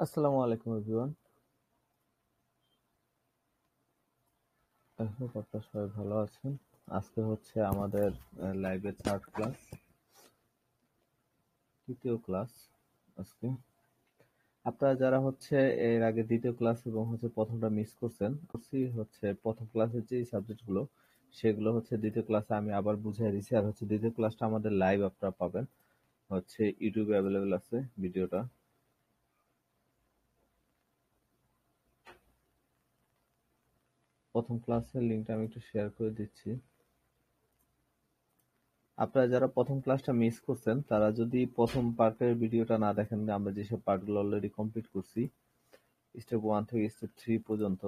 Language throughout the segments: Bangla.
আসসালামু আলাইকুম এভরিওয়ান। আই হোপ আপনারা সবাই ভালো আছেন। আজকে হচ্ছে আমাদের লাইভের থার্ড ক্লাস, তৃতীয় ক্লাস। আজকে আপনারা যারা হচ্ছে এর আগে দ্বিতীয় ক্লাস এবং হচ্ছে প্রথমটা মিস করছেন, হচ্ছে প্রথম ক্লাসের যে সাবজেক্টগুলো সেগুলো হচ্ছে দ্বিতীয় ক্লাসে আমি আবার বুঝিয়ে দিচ্ছি। আর হচ্ছে দ্বিতীয় ক্লাসটা আমাদের লাইভ আপনারা পাবেন, হচ্ছে ইউটিউবে অ্যাভেলেবেল আছে ভিডিওটা। প্রথম ক্লাসের লিঙ্কটা আমি একটু শেয়ার করে দিচ্ছি। আপনারা যারা প্রথম ক্লাসটা মিস করছেন তারা যদি প্রথম পার্টের ভিডিওটা না দেখেন, আমরা যেসব পার্টগুলো অলরেডি কমপ্লিট করছি স্টেপ 1 থেকে স্টেপ 3 পর্যন্ত,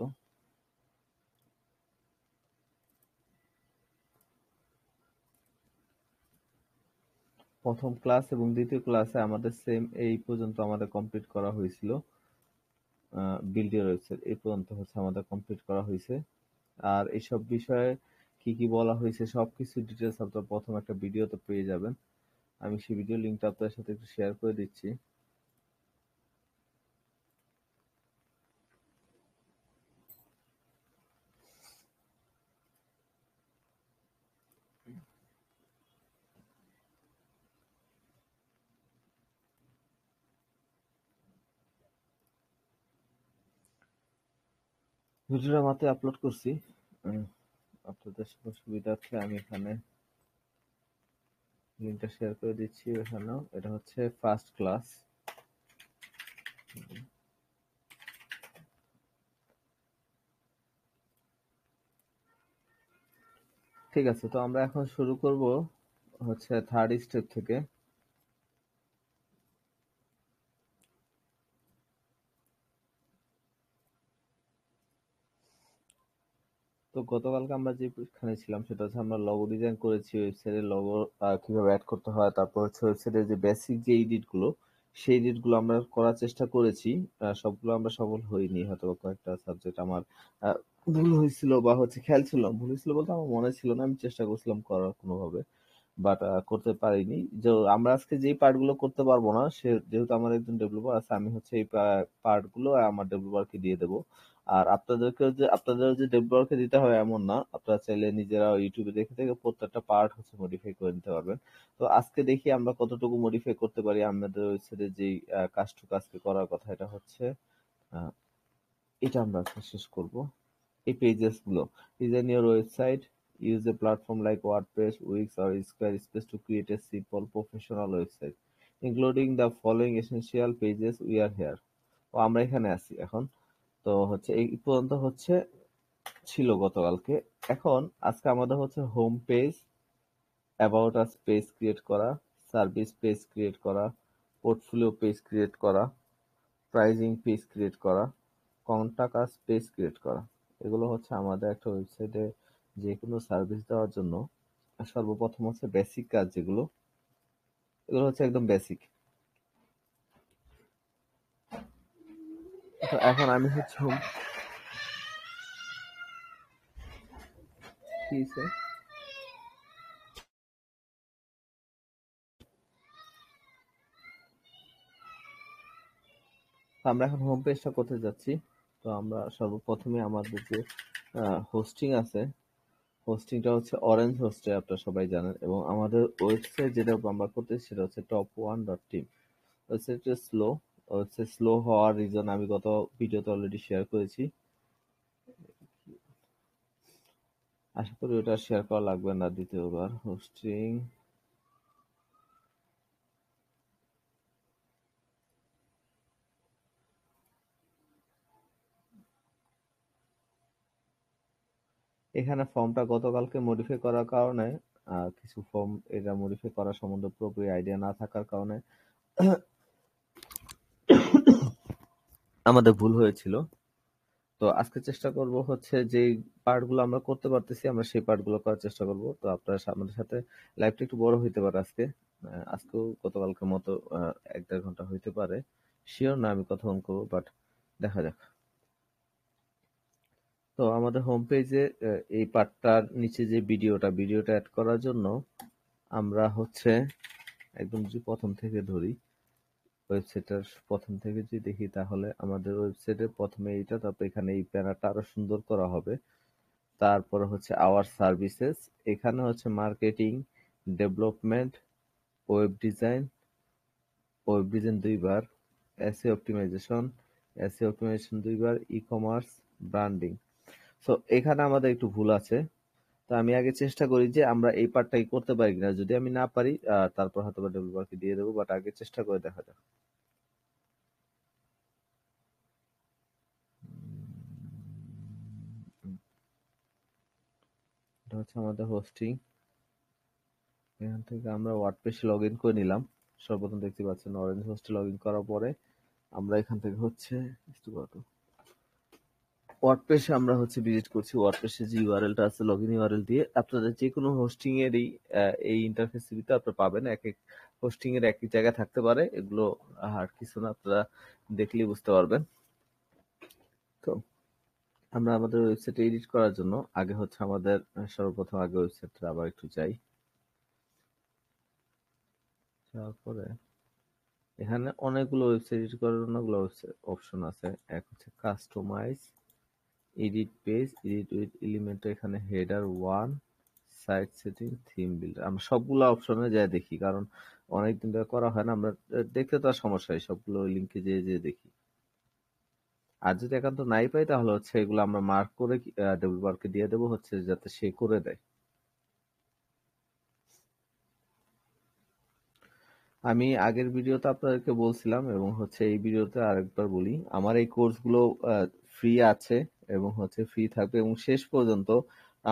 প্রথম ক্লাস এবং দ্বিতীয় ক্লাসে আমাদের সেম এই পর্যন্ত আমাদের কমপ্লিট করা হয়েছিল। বিল্ড ইউর ওয়েবসাইট এই পর্যন্ত হচ্ছে আমাদের কমপ্লিট করা হয়েছে। আর এইসব বিষয়ে কি কি বলা হয়েছে সবকিছু ডিটেলস আপনারা প্রথম একটা ভিডিওতে পেয়ে যাবেন। আমি সেই ভিডিও লিঙ্কটা আপনাদের সাথে একটু শেয়ার করে দিচ্ছি। ভিডিওটা মাত্র আপলোড করছি। উম, আপনাদের সুবিধার্থে আমি এখানে লিঙ্কটা শেয়ার করে দিচ্ছি। এখানেও এটা হচ্ছে ফার্স্ট ক্লাস। ঠিক আছে, তো আমরা এখন শুরু করব হচ্ছে থার্ড স্টেপ থেকে। তো গতকালকে আমরা যে পরীক্ষানে ছিলাম সেটা হচ্ছে আমরা লোগো ডিজাইন করেছি, ওয়েবসাইটের লোগো কিভাবে অ্যাড করতে হয়, তারপর হচ্ছে ওয়েবসাইটের যে বেসিক যে এডিট গুলো সেই এডিট গুলো আমরা করার চেষ্টা করেছি। সবগুলো আমরা সফল হইনি, হয়তো বা কয়েকটা সাবজেক্ট আমার ভুল হয়েছিল বা হচ্ছে খেয়াল ছিল না। ভুল হয়েছিল বলতে আমার মনে ছিল না, আমি চেষ্টা করছিলাম করার কোনোভাবে, বাট করতে পারিনি। যে আমরা আজকে যেই পার্ট গুলো করতে পারবো না, সে যেহেতু আমার একজন ডেভেলপার আছে, আমি হচ্ছে এই পার্ট গুলো আমার ডেভেলপারকে দিয়ে দেবো। আর আপনাদের যে ডেভেলপারকে দিতে হবে এমন না, আপনারা চাইলে নিজেরা ইউটিউবে দেখে দেখে প্রত্যেকটা পার্ট হচ্ছে মডিফাই করে নিতে পারবেন। তো আজকে দেখি আমরা কতটুকু মডিফাই করতে পারি। আমাদের ওয়েবসাইটে যেই কাজটুকু আজকে করার কথা এটা হচ্ছে আহ, এটা আমরা আজকে শেষ করব। এই পেজেস গুলো, design your website, use a platform like WordPress, Wix or Squarespace to create a simple professional website including the following essential pages, we are here. ও আমরা এখানে আছি এখন। তো হচ্ছে এই পর্যন্ত হচ্ছে ছিল গতকালকে। এখন আজকে আমাদের হচ্ছে home page, about us page create করা, সার্ভিস পেজ ক্রিয়েট করা, পোর্টফোলিও পেজ ক্রিয়েট করা, প্রাইজিং পেজ ক্রিয়েট করা, কন্টাক্ট আস পেজ ক্রিয়েট করা। এগুলো হচ্ছে আমাদের একটা ওয়েবসাইটে যে কোনো সার্ভিস দেওয়ার জন্য সর্বপ্রথম হচ্ছে বেসিক কাজ যেগুলো, এগুলো হচ্ছে একদম বেসিক। তো এখন আমি হচ্ছে কি sir? তো আমরা এখন হোম পেজটা করতে যাচ্ছি। তো আমরা সর্বপ্রথমে আমাদের যে হোস্টিং আছে, হোস্টিংটা হচ্ছে অরেঞ্জ হোস্টে, আপনারা সবাই জানেন। এবং আমাদের ওয়েবসাইট যেটা আমরা করতেছি সেটা হচ্ছে top1.team। ওয়েবসাইটটা স্লো, হচ্ছে স্লো হওয়ার রিজন আমি গত ভিডিওতে অলরেডি শেয়ার করেছি। আশা করি ওটা শেয়ার করা লাগবে না দ্বিতীয়বার। হোস্টিং, এখানে ফর্মটা গতকালকে মডিফাই করার কারণে কিছু ফর্ম এটা মডিফাই করার সম্বন্ধে পুরোপুরি আইডিয়া না থাকার কারণে আমাদের ভুল হয়েছিল। তো আজকে চেষ্টা করব হচ্ছে যে পার্ট গুলো আমরা করতে পারতেছি আমরা সেই পার্ট গুলো করার চেষ্টা করব। তো আপনারা আমাদের সাথে লাইভটা একটু বড় হইতে পারে আজকে, আজকেও গতকালকের মতো 1-1.5 ঘন্টা হইতে পারে। শিওর না আমি কতক্ষণ করবো, বাট দেখা যাক। তো আমাদের হোম পেজে এই পার্টটার নিচে যে ভিডিওটা অ্যাড করার জন্য আমরা হচ্ছে একদম যদি প্রথম থেকে ধরি, ওয়েবসাইটটার প্রথম থেকে যদি দেখি তাহলে আমাদের ওয়েবসাইটে প্রথমে এইটা, তারপর এখানে এই ব্যানারটা আরো সুন্দর করা হবে। তারপরে হচ্ছে আওয়ার সার্ভিসেস, এখানে হচ্ছে marketing, development, web design, web design দুইবার, এসইও অপটিমাইজেশন দুইবার, ই কমার্স, ব্র্যান্ডিং। সো এখানে আমাদের একটু ভুল আছে। তো আমি আগে চেষ্টা করি যে আমরা এই পার্টটাই করতে পারি কিনা, যদি আমি না পারি তারপর হয়তো বা ডেভেলপারকে দিয়ে দেবো, বাট আগে চেষ্টা করে দেখা যাক। এটা হচ্ছে আমাদের হোস্টিং, এখান থেকে আমরা ওয়ার্ডপ্রেসে লগ ইন করে নিলাম। সর্বপ্রথম দেখতে পাচ্ছেন অরেঞ্জ হোস্টে লগ ইন করার পরে আমরা এখান থেকে হচ্ছে ওয়ার্ডপ্রেসে আমরা হচ্ছে ভিজিট করছি। ওয়ার্ডপ্রেসে যে ইউআরএলটা আছে, লগইন ইউআরএল দিয়ে আপনাদের যে কোনো হোস্টিং এরই এই ইন্টারফেস দিতে আপনারা পাবেন। এক এক হোস্টিং এর এক এক জায়গায় থাকতে পারে, এগুলো হার্ড কিছু না, আপনারা দেখলেই বুঝতে পারবেন। তো আমরা আমাদের ওয়েবসাইট এডিট করার জন্য আগে হচ্ছে আমাদের সর্বপ্রথম আগে ওয়েবসাইটটা আবার একটু যাই। তারপরে এখানে অনেকগুলো ওয়েবসাইট এডিট করার অনেকগুলো অপশন আছে। এক হচ্ছে customize, edit page, edit with element, এখানে header 1, site setting, theme builder. আমরা সবগুলো অপশনে যাই দেখি, কারণ অনেকদিন ধরে করা হয় না, আমরা দেখতে তো আর সমস্যা হয়, সবগুলো লিঙ্কে যেয়ে যেয়ে দেখি। আর যদি একান্ত নাই পাই তাহলে হচ্ছে এগুলো আমরা মার্ক করে ডেভেলপারকে দিয়ে দেবো, হচ্ছে যাতে সে করে দেয়। আমি আগের ভিডিওতে আপনাদেরকে বলছিলাম এবং হচ্ছে এই ভিডিওতে আরেকবার বলি, আমার এই কোর্সগুলো ফ্রি আছে এবং হচ্ছে ফ্রি থাকবে, এবং শেষ পর্যন্ত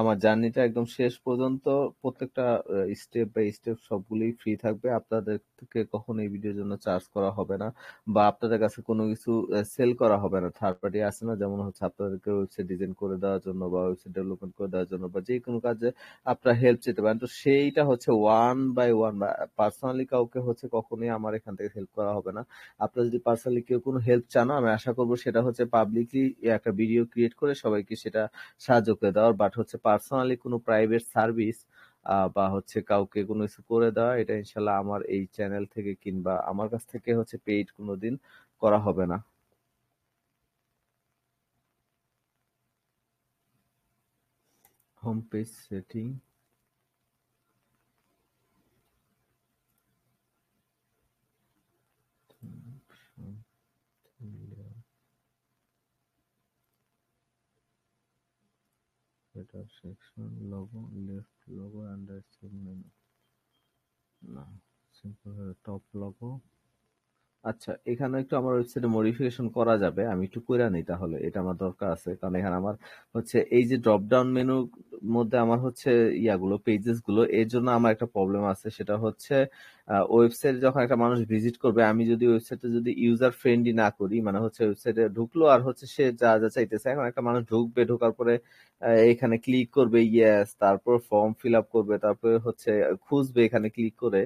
আমার জার্নিটা একদম শেষ পর্যন্ত প্রত্যেকটা স্টেপ বাই স্টেপ সবগুলোই ফ্রি থাকবে। আপনাদেরকে কখনো এই ভিডিওর জন্য চার্জ করা হবে না, বা আপনাদের কাছে কোনো কিছু সেল করা হবে না। থার্ড পার্টি আছে না, যেমন হচ্ছে আপনাদেরকে ওয়েবসাইট ডিজাইন করে দেওয়ার জন্য বা ওয়েবসাইট ডেভেলপমেন্ট করে দেওয়ার জন্য বা যে কোনো কাজে আপনারা হেল্প চেতে পারেন, তো সেইটা হচ্ছে ওয়ান বাই ওয়ান, বা পার্সোনালি কাউকে হচ্ছে কখনোই আমার এখান থেকে হেল্প করা হবে না। আপনারা যদি পার্সোনালি কেউ কোনো হেল্প চান, আমি আশা করবো সেটা হচ্ছে পাবলিকলি একটা ভিডিও ক্রিয়েট করে সবাইকে সেটা সাহায্য করে দেওয়ার, বাট হচ্ছে পার্সোনালি কোনো প্রাইভেট সার্ভিস বা হচ্ছে কাউকে কোনো কিছু করে দেওয়া, এটা ইনশাল্লাহ আমার এই চ্যানেল থেকে কিংবা আমার কাছ থেকে হচ্ছে পেইড কোনোদিন করা হবে না। Home page setting, header section, logo, left logo, underscore menu, না সিম্পল টপ লোগো। আচ্ছা, এখানে একটু আমার ওয়েবসাইটে মডিফিকেশন করা যাবে, আমি একটু কইরা নিই তাহলে, এটা আমার দরকার আছে। কারণ এখানে আমার হচ্ছে এই যে ড্রপ ডাউন মেনুর মধ্যে আমার হচ্ছে ইয়াগুলো পেজেস গুলো, এর জন্য আমার একটা প্রবলেম আছে। সেটা হচ্ছে ওয়েবসাইটে যখন একটা মানুষ ভিজিট করবে, আমি যদি ওয়েবসাইটে যদি ইউজার ফ্রেন্ডলি না করি, মানে হচ্ছে ওয়েবসাইটে ঢুকলো আর হচ্ছে সে যা যা চাইতেছে, এখন একটা মানুষ ঢুকবে, ঢোকার পরে এখানে ক্লিক করবে ইয়েস, তারপর ফর্ম ফিল আপ করবে, তারপরে হচ্ছে খুঁজবে এখানে ক্লিক করে,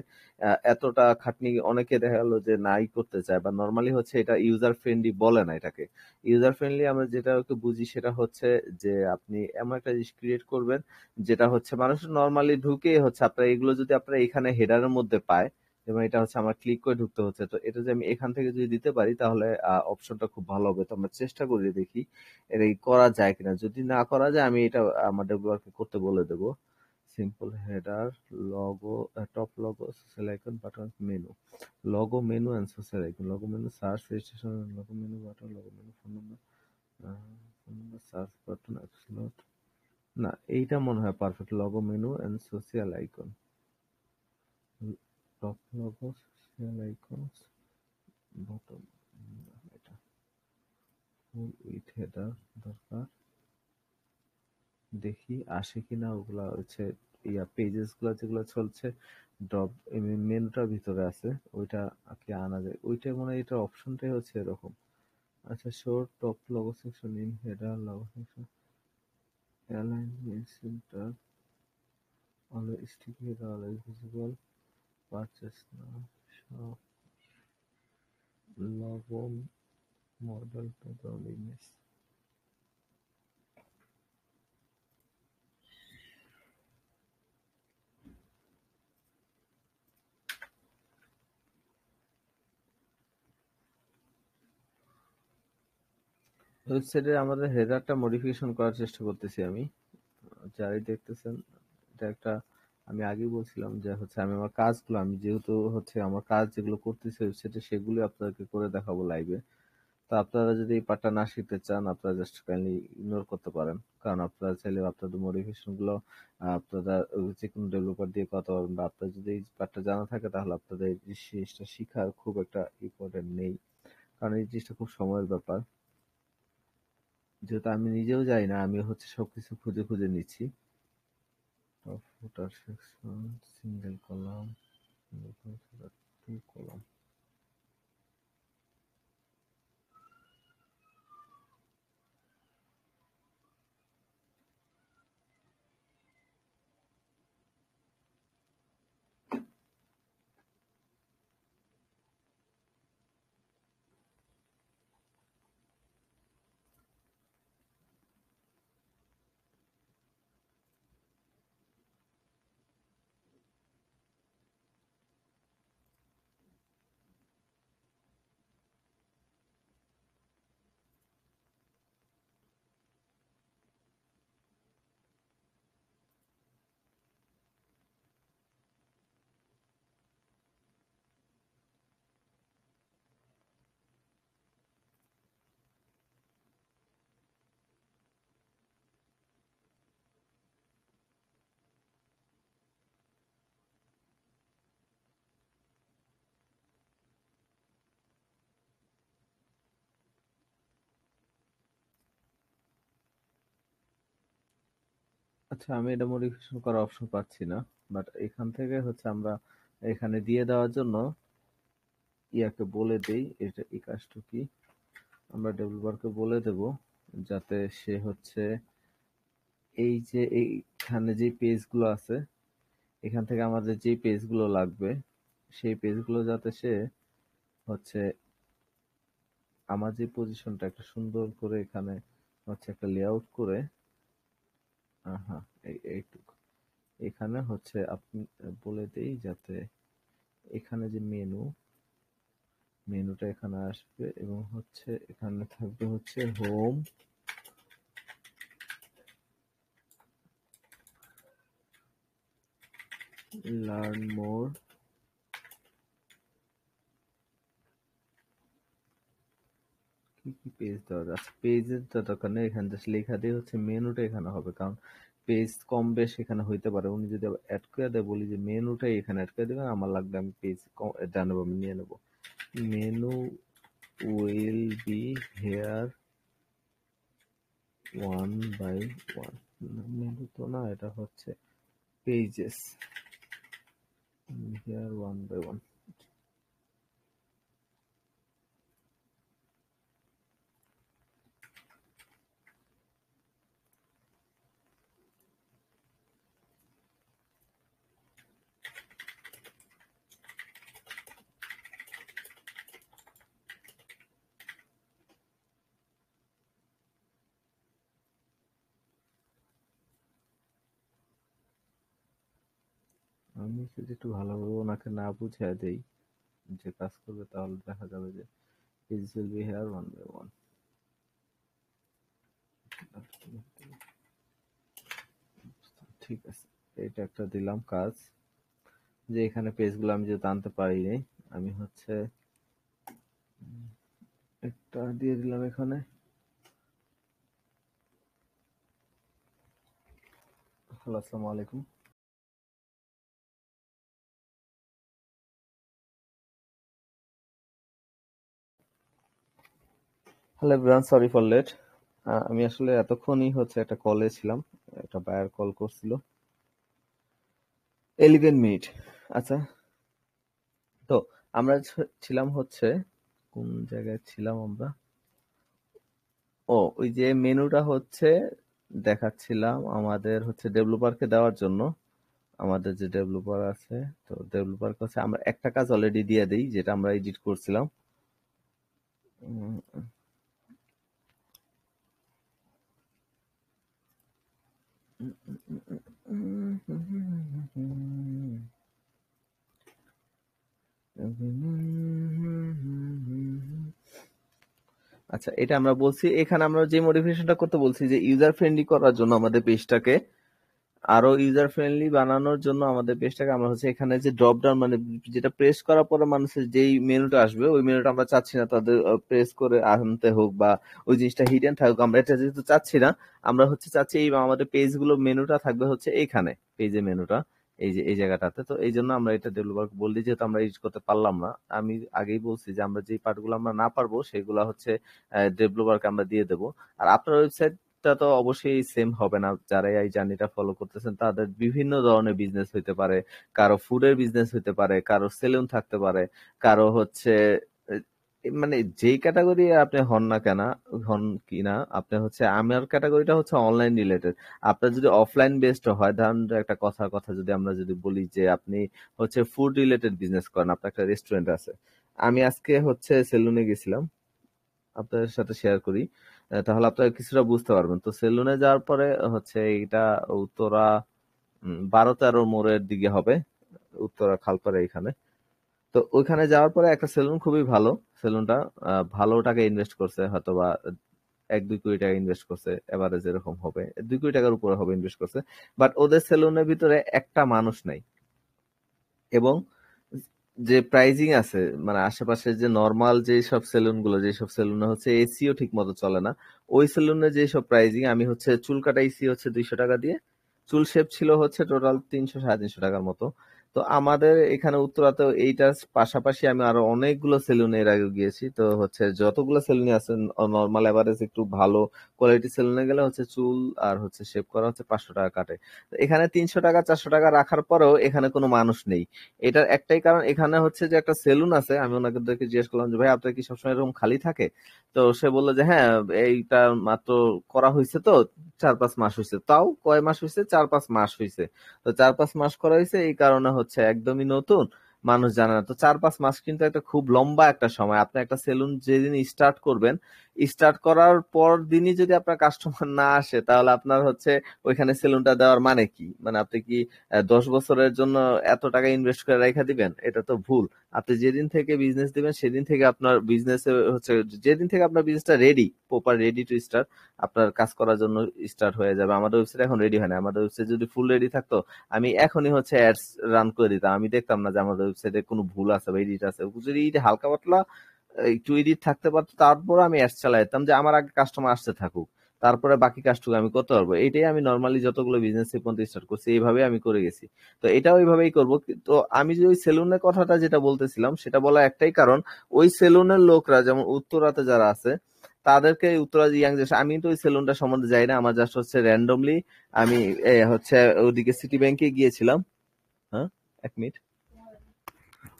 এতটা খাটনি অনেকে দেখা গেল যে নাই করতে চায়, বা নর্মালি হচ্ছে এটা ইউজার ফ্রেন্ডলি বলে না এটাকে। ইউজার ফ্রেন্ডলি আমরা যেটা একটু বুঝি সেটা হচ্ছে যে আপনি এমন একটা জিনিস ক্রিয়েট করবেন যেটা হচ্ছে মানুষ নর্মালি ঢুকে হচ্ছে, আপনার এগুলো যদি আপনারা এখানে হেডারের মধ্যে পায় এবং এটা হচ্ছে আমার ক্লিক করে ঢুকতে হচ্ছে, তো এটা যে আমি এখান থেকে যদি দিতে পারি তাহলে অপশনটা খুব ভালো হবে। তো আমরা চেষ্টা করি দেখি এটা কি করা যায় কিনা, যদি না করা যায় আমি এটা আমার ডেভেলপারকে করতে বলে দেবো। Simple header, logo, top logo, social icon, button, menu. Logo, menu and social icon. Logo menu, search, registration, logo menu, button, logo menu, phone number, search button, upload. না, এইটা মনে হয় perfect. Logo menu and social icon, top logo, social icons, bottom, এটা ফুল উইথ হেডার দরকার। দেখি আসে কিনা, ওগুলা হচ্ছে ইয়া পেজেস গুলা যেগুলো চলছে ড্রপ মেনুটার ভিতরে আছে, ওইটা কি আনা যায়, ওইটা মনে হয় এটা অপশনটাই হচ্ছে এরকম। আচ্ছা, show top logo section in header logo section, align centre, always sticky header, always visible, purchase now, shop, logo, model, total image. ওয়েবসাইটে আমাদের হেডারটা মডিফিকেশন করার চেষ্টা করতেছি আমি। যাই দেখতেছেন, এটা একটা, আমি আগেই বলছিলাম যে হচ্ছে আমি আমার কাজগুলো, আমি যেহেতু হচ্ছে আমার কাজ যেগুলো করতেছি ওয়েবসাইটে সেগুলো আপনাদেরকে করে দেখাবো লাইভে। তো আপনারা যদি এই পার্টটা না শিখতে চান আপনারা জাস্ট কাইন্ডলি ইগনোর করতে পারেন, কারণ আপনারা চাইলে আপনাদের মডিফিকেশন গুলো আপনারা যে কোনো ডেভেলপার দিয়ে করতে পারবেন, বা আপনার যদি এই পার্টটা জানা থাকে তাহলে আপনাদের এই জিনিসটা শিখার খুব একটা ইম্পর্টেন্ট নেই, কারণ এই জিনিসটা খুব সময়ের ব্যাপার। যেহেতু আমি নিজেও যাই না, আমি হচ্ছে সবকিছু খুঁজে খুঁজে নিচ্ছি। Footer section, single column, two column. আচ্ছা, আমি এটা মডিফিকেশন করার অপশন পাচ্ছি না, বাট এখান থেকে হচ্ছে আমরা এখানে দিয়ে দেওয়ার জন্য ইয়াকে বলে দেই, এটা এই কাজটা কি, আমরা ডেভেলপারকে বলে দেব যাতে সে হচ্ছে এই যে এইখানে যে পেজগুলো আছে এখান থেকে আমাদের যে পেজগুলো লাগবে সেই পেজগুলো যাতে সে হচ্ছে আমার যে পজিশনটা একটা সুন্দর করে এখানে হচ্ছে একটা লেআউট করে, হ্যাঁ এইটুকু, এখানে হচ্ছে আপনি বলে দেই যাতে এখানে যে মেনুটা এখানে আসবে এবং হচ্ছে এখানে থাকবে হচ্ছে হোম, লার্ন মোর, কি কি পেজ দেওয়া যাচ্ছে, পেজের তো দরকার নেই, এখানে জাস্ট লেখা দিয়ে হচ্ছে মেনুটা এখানে হবে, কারণ পেজ কম বেশ এখানে হইতে পারে। উনি যদি অ্যাড করে দেয়, বলি যে মেনুটাই এখানে অ্যাড করে দেবেন, আমার লাগবে আমি পেজ জানাবো, আমি নিয়ে নেবো। Menu will be here one by one, menu তো না, এটা হচ্ছে pages, here one by one. আমি যদি একটু ভালোভাবে ওনাকে না বুঝিয়ে দেই যে কাজ করবে, তাহলে দেখা যাবে যে page will be here one by one. ঠিক আছে, এটা একটা দিলাম কাজ, যে এখানে পেজগুলো আমি যেহেতু আনতে পারিনি, আমি হচ্ছে একটা দিয়ে দিলাম এখানে। হ্যালো, আসসালামু আলাইকুম। Hello everyone, sorry for late. আমি আসলে এতক্ষণই হচ্ছে একটা কলে ছিলাম, একটা বায়ার কল করছিল 11 মিনিট। আচ্ছা, তো আমরা ছিলাম হচ্ছে, কোন জায়গায় ছিলাম আমরা, ওই যে মেনুটা হচ্ছে দেখাচ্ছিলাম আমাদের হচ্ছে ডেভেলপারকে দেওয়ার জন্য। আমাদের যে ডেভেলপার আছে, তো ডেভেলপার কাছে আমরা একটা কাজ অলরেডি দিয়ে দিই যেটা আমরা এডিট করছিলাম। উম, আচ্ছা, এটা আমরা বলছি, এখানে আমরা যে মডিফিকেশনটা করতে বলছি যে ইউজার ফ্রেন্ডলি করার জন্য আমাদের পেজটাকে আরো ইউজার ফ্রেন্ডলি বানানোর জন্য আমাদের পেজটাকে আমরা হচ্ছে এখানে যে ড্রপ ডাউন মানে যেটা প্রেস করার পরে মানুষের যেই মেনুটা আসবে ওই মেনুটা আমরা চাচ্ছি না তাদের প্রেস করে আনতে হোক বা ওই জিনিসটা হিডেন থাকুক, আমরা এটা যেহেতু চাচ্ছি না, আমরা হচ্ছে চাচ্ছি এই আমাদের পেজ গুলো মেনুটা থাকবে হচ্ছে এইখানে, পেজের মেনুটা এই যে এই জায়গাটাতে। তো এই জন্য আমরা এটা ডেভেলপার বললি, যেহেতু আমরা ইউজ করতে পারলাম না, আমি আগেই বলছি যে আমরা যে পার্ট গুলো আমরা না পারবো সেগুলো হচ্ছে ডেভেলপারকে আমরা দিয়ে দেবো। আর আপনার ওয়েবসাইট টা তো অবশ্যই সেম হবে না, যারা এই জার্নিটা ফলো করতেছেন তাদের বিভিন্ন ধরনের বিজনেস হইতে পারে, কারো ফুডের বিজনেস হইতে পারে, কারো সেলুন থাকতে পারে, কারো হচ্ছে মানে যেই ক্যাটাগরি আপনি হন না কেন, হন কিনা আপনি হচ্ছে, আমার ক্যাটাগরিটা হচ্ছে অনলাইন রিলেটেড। আপনার যদি অফলাইন বেসড হয়, ধরুন একটা কথার কথা যদি আমরা যদি বলি যে আপনি হচ্ছে ফুড রিলেটেড বিজনেস করেন, আপনার একটা রেস্টুরেন্ট আছে, আমি আজকে হচ্ছে সেলুনে গেছিলাম, আপনাদের সাথে শেয়ার করি, তাহলে আপনারা কিছুটা বুঝতে পারবেন। তো সেলুনে যাওয়ার পরে হচ্ছে এটা উত্তরা 12-13 মোড়ের দিকে হবে, উত্তরা খালপাড়ে এখানে। তো ওইখানে যাওয়ার পরে একটা সেলুন খুবই ভালো, সেলুনটা ভালো টাকা ইনভেস্ট করছে, হয়তো বা 1-2 কোটি টাকা ইনভেস্ট করছে, এভারেজ এরকম হবে 2 কোটি টাকার উপরে হবে ইনভেস্ট করছে। বাট ওদের সেলুনের ভিতরে একটা মানুষ নাই, এবং যে প্রাইজিং আছে মানে আশেপাশে যে নর্মাল যে সব সেলুন গুলো, যেসব সেলুনে হচ্ছে এসিও ঠিক মতো চলে না, ওই সেলুনে যে সব প্রাইজিং, আমি হচ্ছে চুল কাটাইছি হচ্ছে 200 টাকা দিয়ে, চুল শেপ ছিল হচ্ছে টোটাল 300-350 টাকার মতো। তো আমাদের এখানে উত্তরাতেও এইটার পাশাপাশি আমি আরো অনেকগুলো সেলুনে এর আগে গিয়েছি, তো হচ্ছে যতগুলো সেলুনে আছে নর্মাল এভারেজ একটু ভালো কোয়ালিটি সেলুনে গেলে হচ্ছে চুল আর হচ্ছে শেপ করা হচ্ছে 500 টাকা কাটে। তো এখানে 300 টাকা 400 টাকা রাখার পরেও এখানে কোনো মানুষ নেই। এটার একটাই কারণ, এখানে হচ্ছে যে একটা সেলুন আছে, আমি ওনাদেরকে জিজ্ঞেস করলাম যে ভাই আপনার কি সবসময় এরকম খালি থাকে? তো সে বললো যে হ্যাঁ, এইটা মাত্র করা হয়েছে তো 4-5 মাস হয়েছে। তাও কয় মাস হয়েছে? 4-5 মাস হয়েছে। তো 4-5 মাস করা হয়েছে এই কারণে হচ্ছে একদমই নতুন, মানুষ জানে না। তো 4-5 মাস কিন্তু একটা খুব লম্বা একটা সময়। আপনি একটা সেলুন যেদিন স্টার্ট করবেন, স্টার্ট করার পর দিনই যদি আপনার কাস্টমার না আসে, তাহলে আপনার হচ্ছে ওইখানে সেলুনটা দেওয়ার মানে কি? মানে আপনি কি 10 বছরের জন্য এত টাকা ইনভেস্ট করে রেখে দিবেন? এটা তো ভুল। আপনি যেদিন থেকে বিজনেস দিবেন সেদিন থেকে আপনার বিজনেসে হচ্ছে, যেদিন থেকে আপনার বিজনেসটা ready, proper ready to start, আপনার কাজ করার জন্য স্টার্ট হয়ে যাবে। আমাদের ওয়েবসাইট এখন রেডি হয় না, আমাদের ওয়েবসাইট যদি ফুল রেডি থাকতো আমি এখনই হচ্ছে অ্যাডস রান করে দিতাম, আমি দেখতাম না যে আমাদের ওয়েবসাইটে কোনো ভুল আছে বা এডিট আছে। যদি হালকা পাতলা একটু এডিট থাকতে পারতো, তারপর আমি অ্যাডস চালাইতাম যে আমার আগে কাস্টমার আসতে থাকুক, তারপরে বাকি কাজটুকু আমি করতে পারবো। এটাই আমি নর্মালি যতগুলো বিজনেস পর্যন্ত স্টার্ট করছি এইভাবে আমি করে গেছি। তো এটাও ওইভাবেই করবো। তো আমি যে ওই সেলুনের কথাটা যেটা বলতেছিলাম সেটা বলা একটাই কারণ, ওই সেলুনের লোকরা যেমন উত্তরাতে যারা আছে তাদেরকে, উত্তরা ইয়াং জেনারেশন, আমি তো ওই সেলুনটা সম্বন্ধে জানি না, আমার জাস্ট হচ্ছে র্যান্ডমলি আমি হচ্ছে ওদিকে সিটি ব্যাংকে গিয়েছিলাম। হ্যাঁ, 1 মিনিট।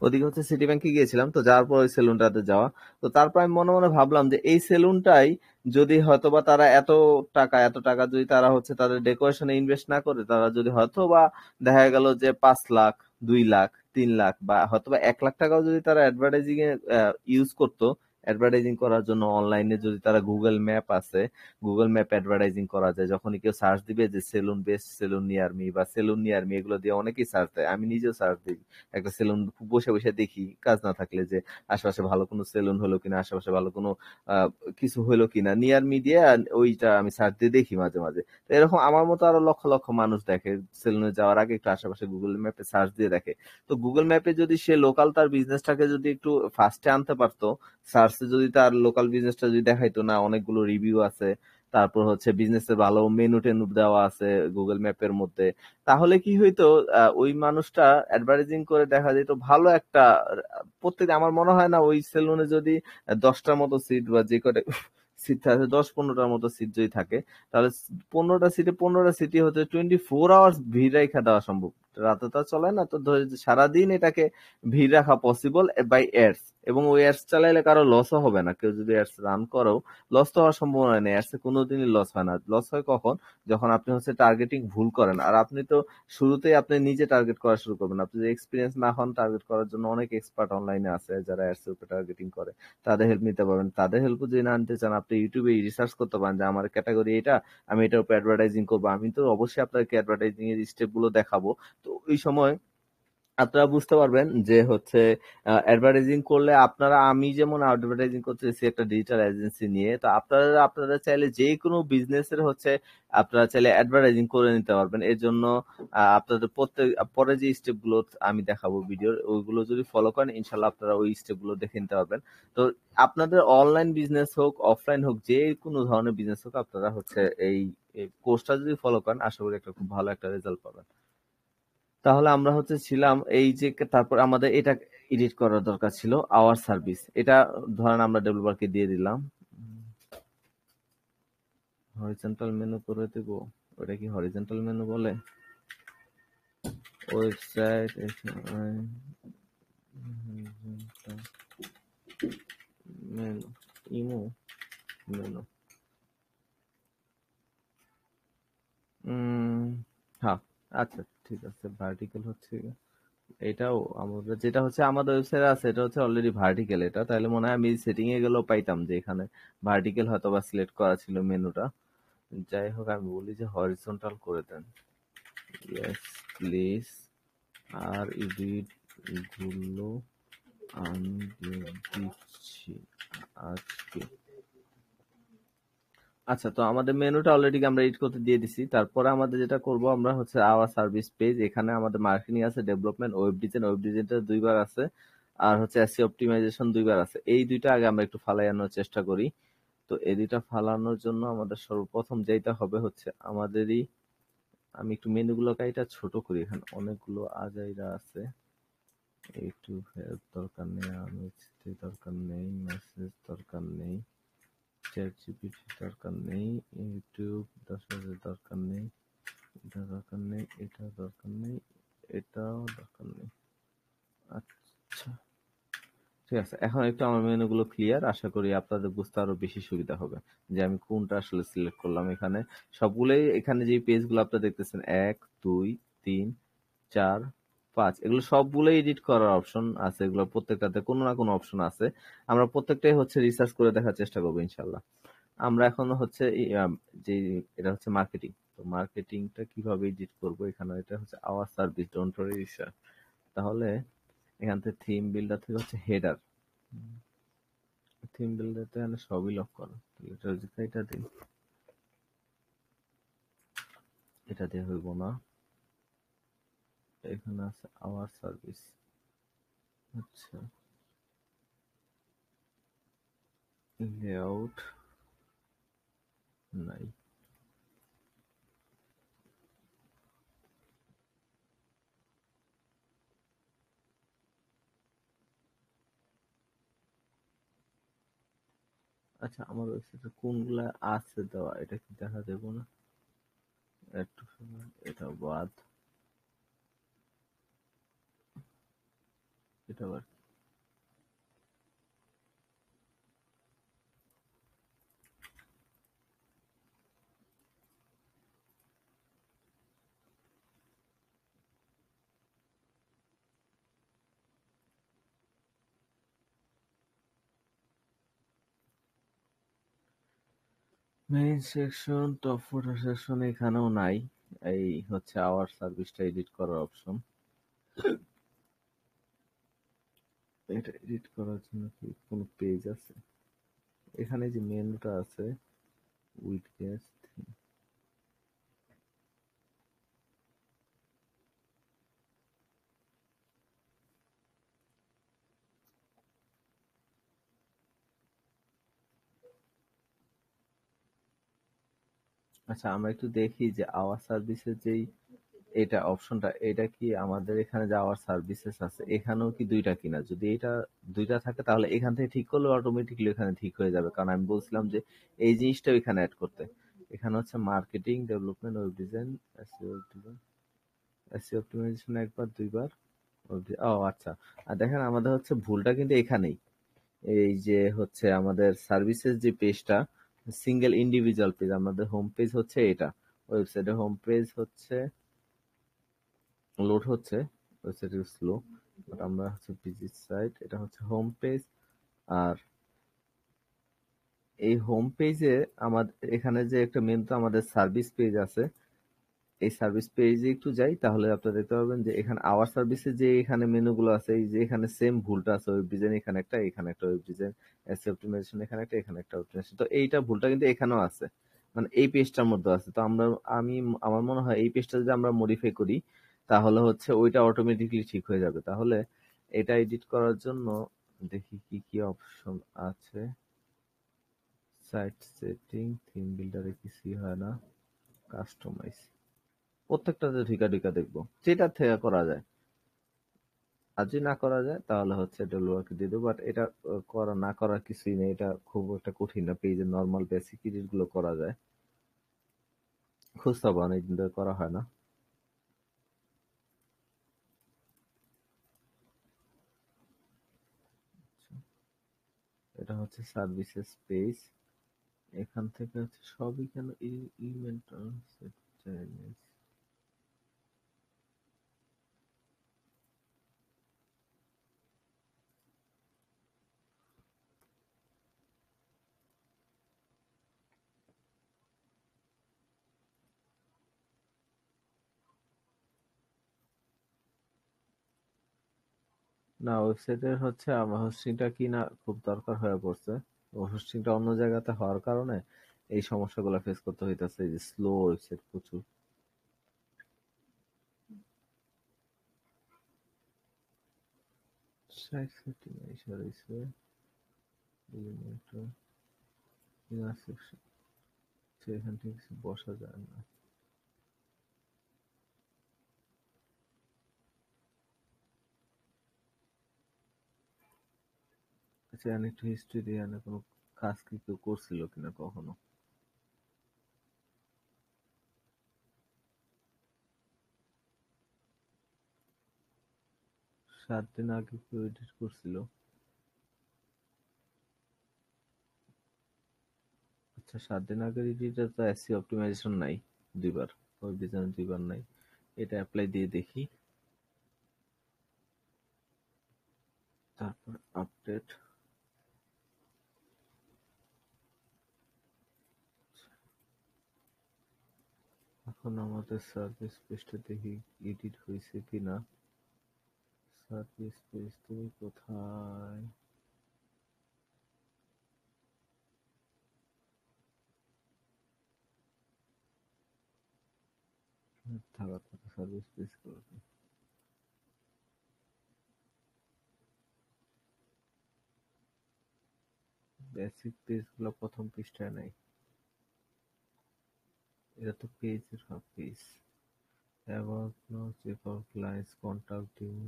ওদিকে হচ্ছে সিটি ব্যাংকে গিয়েছিলাম, তো যাওয়ার পর ওই সেলুনটাতে যাওয়া। তো তারপর আমি মনে মনে ভাবলাম যে এই সেলুনটাই যদি হয়তোবা তারা এত টাকা যদি তারা হচ্ছে তাদের ডেকোরেশনে ইনভেস্ট না করে, তারা যদি হয়তোবা দেখা গেল যে 5 লাখ, 2 লাখ, 3 লাখ বা হয়তোবা 1 লাখ টাকাও যদি তারা অ্যাডভার্টাইজিং এ ইউজ করতো, অ্যাডভার্টাইজিং করার জন্য অনলাইনে যদি তারা গুগল ম্যাপ আছে, গুগল ম্যাপ অ্যাডভার্টাইজিং করা যায়, যখনই কেউ সার্চ দিবে যে salon best salon near me বা সেলুন নিয়ার মি, এগুলো দিয়ে অনেকেই সার্চ দেয়, আমি নিজেও সার্চ দিই একটা সেলুন, বসে বসে দেখি কাজ না থাকলে যে আশেপাশে ভালো কোনো সেলুন হলো কিনা, আশেপাশে ভালো কোনো আহ, কিছু হলো কিনা, নিয়ার মি দিয়ে ওইটা আমি সার্চ দিয়ে দেখি মাঝে মাঝে। তো এরকম আমার মতো আরো লক্ষ লক্ষ মানুষ দেখে, সেলুনে যাওয়ার আগে একটু আশেপাশে গুগল ম্যাপে সার্চ দিয়ে দেখে। তো গুগল ম্যাপে যদি সে লোকাল তার বিজনেসটাকে যদি একটু ফার্স্টে আনতে পারতো, সার্চে যদি তার লোকাল বিজনেসটা যদি দেখাইতো না অনেকগুলো রিভিউ আছে, তারপর হচ্ছে বিজনেসের ভালো মেনু টেনু দেওয়া আছে গুগল ম্যাপের মধ্যে, তাহলে কি হইতো, ওই মানুষটা অ্যাডভার্টাইজিং করে দেখা যেত ভালো একটা প্রত্যেক, আমার মনে হয় না ওই সেলুনে যদি 10টার মতো সিট বা যে কটা সিট থাকে, 10-15টার মতো সিট যদি থাকে, তাহলে 15টা সিটে হচ্ছে 24 আওয়ার্স ভিড় রেখা দেওয়া সম্ভব। রাতে তো আর চলে না, তো ধরে যে সারাদিন এটাকে ভিড় রাখা পসিবল বাই এডস। এবং ওই অ্যাডস চালাইলে কারো লসও হবে না, কেউ যদি অ্যাডস রান করো লস তো হওয়ার সম্ভাবনা নেই, অ্যাডসে কোনোদিনই লস হয় না। লস হয় কখন? যখন আপনি হচ্ছে টার্গেটিং ভুল করেন। আর আপনি তো শুরুতেই আপনি নিজে টার্গেট করা শুরু করবেন, আপনি যদি এক্সপিরিয়েন্স না হন টার্গেট করার জন্য, অনেক এক্সপার্ট অনলাইনে আছে যারা অ্যাডস এর উপর টার্গেটিং করে, তাদের হেল্প নিতে পারবেন। তাদের হেল্প যদি না নিতে চান, আপনি ইউটিউবে রিসার্চ করতে পারেন যে আমার ক্যাটাগরি এটা, আমি এটার উপর অ্যাডভার্টাইজিং করবো, আমি তো অবশ্যই আপনাকে অ্যাডভার্টাইজিং এর স্টেপ গুলো দেখাবো। তো ওই সময় আপনারা বুঝতে পারবেন যে হচ্ছে অ্যাডভার্টাইজিং করলে আপনারা, আমি যেমন অ্যাডভার্টাইজিং করতেছি একটা ডিজিটাল এজেন্সি নিয়ে, তো আপনারা আপনারা চাইলে যে কোনো বিজনেসের হচ্ছে আপনারা চাইলে অ্যাডভার্টাইজিং করে নিতে পারবেন। এর জন্য আপনাদের প্রত্যেক পরে যে স্টেপগুলো আমি দেখাবো ভিডিওর, ওইগুলো যদি ফলো করেন ইনশাল্লাহ আপনারা ওই স্টেপগুলো দেখে নিতে পারবেন। তো আপনাদের অনলাইন বিজনেস হোক অফলাইন হোক যে কোনো ধরনের বিজনেস হোক, আপনারা হচ্ছে এই কোর্সটা যদি ফলো করেন আশা করি একটা খুব ভালো একটা রেজাল্ট পাবেন। তাহলে আমরা হচ্ছে ছিলাম এই যে, তারপর আমাদের এটা এডিট করার দরকার ছিল, আওয়ার সার্ভিস। এটা ধরেন আমরা ডেভেলপারকে দিয়ে দিলাম, হরিজন্টাল মেনু করে দেবো। ওটা কি হরিজন্টাল মেনু বলে? Website menu, imo menu. হ্যাঁ, আচ্ছা ঠিক আছে, ভার্টিক্যাল হচ্ছে এটাও আমাদের, যেটা হচ্ছে আমাদের ওয়েবসাইটে আছে এটা হচ্ছে অলরেডি ভার্টিক্যাল। এটা তাহলে মনে হয় আমি সেটিং এ গেলেও পাইতাম যে এখানে ভার্টিক্যাল হয়তো বা সিলেক্ট করা ছিল মেনুটা। যাই হোক, আমি বলি যে হরিজন্টাল করে দেন। Yes please. আর এডিট গুলো আমি দিচ্ছি আজকে। আচ্ছা, তো আমাদের মেনুটা অলরেডি আমরা এডিট করতে দিয়ে দিছি। তারপরে আমাদের যেটা করব, আমরা হচ্ছে আওয়ার সার্ভিস পেজ, এখানে আমাদের মার্কেটিং আছে, ডেভেলপমেন্ট, ওয়েব ডিজাইনটা দুইবার আছে, আর হচ্ছে এসইও অপটিমাইজেশন দুইবার আছে। এই দুইটা আগে আমরা একটু ফালাইয়ানোর চেষ্টা করি। তো এই দুইটা ফালানোর জন্য আমাদের সর্বপ্রথম যেটা হবে হচ্ছে আমাদেরই, আমি একটু মেনুগুলো কাইটা ছোট করি, এখানে অনেকগুলো আজাইরা আছে। একটু হেল্প দরকার নেই, আমি দরকার নেই, মেসেজ দরকার নেই, চ্যাট জিপিটি দরকার নেই, ইউটিউব 10,000 দরকার নেই, এটা দরকার নেই, এটা দরকার নেই, এটাও দরকার নেই। আচ্ছা ঠিক আছে, এখন একটু আমার মেনুগুলো ক্লিয়ার, আশা করি আপনাদের বুঝতে আরো বেশি সুবিধা হবে যে আমি কোনটা আসলে সিলেক্ট করলাম। এখানে সবগুলোই, এখানে যে পেজগুলো আপনারা দেখতেছেন 1 2 3 4 5, এগুলো সবগুলোই এডিট করার অপশন আছে, এগুলো প্রত্যেকটাতে কোনো না কোনো অপশন আছে। আমরা প্রত্যেকটাই হচ্ছে রিসার্চ করে দেখার চেষ্টা করবো ইনশাল্লাহ। আমরা এখন হচ্ছে যে এটা হচ্ছে মার্কেটিং, তো মার্কেটিংটা কিভাবে এডিট করব, এখানে এটা হচ্ছে our service don't worry research. তাহলে এখান থেকে থিম বিল্ডার থেকে হচ্ছে হেডার, থিম বিল্ডারতে এখানে সবই লক করো, এটা হচ্ছে এটা দিন, এটা দিয়ে হইব না। এখানে আছে আওয়ার সার্ভিস। আচ্ছা, লেআউট নাই। আচ্ছা, আমার ওয়েবসাইটে কোনগুলা আছে দেওয়া, এটা কি দেখা দেবো না? একটু সময়, এটা বাদ, এটা আবার মেইন সেকশন, টপ ফুটার সেকশন এখানেও নাই। এই হচ্ছে আওয়ার সার্ভিসটা এডিট করার অপশন, এটা এডিট করার জন্য কি কোনো পেজ আছে? এখানে যে মেনুটা আছে উইথ গেস্ট। আচ্ছা, আমরা একটু দেখি যে আওয়ার সার্ভিসের যেই এটা অপশনটা, এটা কি আমাদের এখানে যে আওয়ার সার্ভিসেস আছে এখানেও কি দুইটা কিনা, যদি এটা দুইটা থাকে তাহলে এখান থেকে ঠিক করলে অটোমেটিকলি এখানে ঠিক হয়ে যাবে, কারণ আমি বলছিলাম যে এই জিনিসটা এখানে অ্যাড করতে। এখানে হচ্ছে marketing, development, web design, SEO design, SEO optimization একবার দুইবার, ও আচ্ছা। আর দেখেন আমাদের হচ্ছে ভুলটা কিন্তু এখানেই, এই যে হচ্ছে আমাদের সার্ভিসেস যে পেজটা সিঙ্গেল ইন্ডিভিজুয়াল পেজ, আমাদের হোম পেজ হচ্ছে এটা, ওয়েবসাইটের হোম পেজ হচ্ছে লোড হচ্ছে, ওয়েবসাইট স্লো, বাট আমরা হচ্ছে ভিজিট সাইট, এটা হচ্ছে হোম পেজ। আর এই হোম পেজে আমাদের এখানে যে একটা মেন, তো আমাদের সার্ভিস পেজ আছে, এই সার্ভিস পেজে একটু যাই, তাহলে আপনারা দেখতে পাবেন যে এখানে আওয়ার সার্ভিসে যে এখানে মেনুগুলো আছে, এই যে এখানে সেম ভুলটা আছে, ওয়েব ডিজাইন এখানে একটা, এখানে একটা ওয়েব ডিজাইন, এসইও অপটিমাইজেশন এখানে একটা, এখানে একটা অপটিমাইজেশন। তো এইটা ভুলটা কিন্তু এখানেও আছে, মানে এই পেজটার মধ্যে আছে। তো আমি আমার মনে হয় এই পেজটা যদি আমরা মডিফাই করি, তাহলে হচ্ছে ওইটা অটোমেটিকলি ঠিক হয়ে যাবে। তাহলে এটা এডিট করার জন্য দেখি কি কি অপশন আছে। সাইট সেটিং, থিম বিল্ডারে কিছুই হয় না, কাস্টমাইজ, প্রত্যেকটাতে ঢিকা ঢিকা দেখবো যেটা থেকে করা যায়। আর যদি না করা যায় তাহলে হচ্ছে এটা লোয়াকে দিয়ে দেবো। বাট এটা করা না করার কিছুই নেই, এটা খুব একটা কঠিন না, পেজের নর্মাল বেসিক এডিট গুলো করা যায়। খুঁজতে হবে, অনেকদিন ধরে করা হয় না। এটা হচ্ছে সার্ভিসেস পেজ, এখান থেকে হচ্ছে সবই কেন ইভেন্ট না, ওয়েবসাইটের হচ্ছে আমার হোস্টিংটা কি না খুব দরকার হয়ে পড়ছে। হোস্টিংটা অন্য জায়গাতে হওয়ার কারণে এই সমস্যাগুলো ফেস করতে হইতাছে, এই যে স্লো ওয়েবসাইট প্রচুর। সাইট সেটিং এসে রয়েছে, সেকশন, এখান থেকে কিছু বসা যায় না। আচ্ছা, এখানে একটু হিস্ট্রি দিয়ে, এখানে কোনো কাজ কি কেউ করছিল কিনা কখনো। 7 দিন আগে কেউ এডিট করছিল। আচ্ছা, 7 দিন আগের এডিটে তো এসসি অপটিমাইজেশন নাই দুইবার, ওই ডিজাইন দুইবার নাই। এটা অ্যাপ্লাই দিয়ে দেখি, তারপর আপডেট। এখন আমাদের সার্ভিস পেজটা দেখি এডিট হয়েছে কিনা। সার্ভিস পেজ তুমি কোথায়? থাকা থাকা সার্ভিস পেজ করবে। বেসিক পেজ গুলো প্রথম পৃষ্ঠায় নাই, এটা তো পেজের page. About no check out clients contacting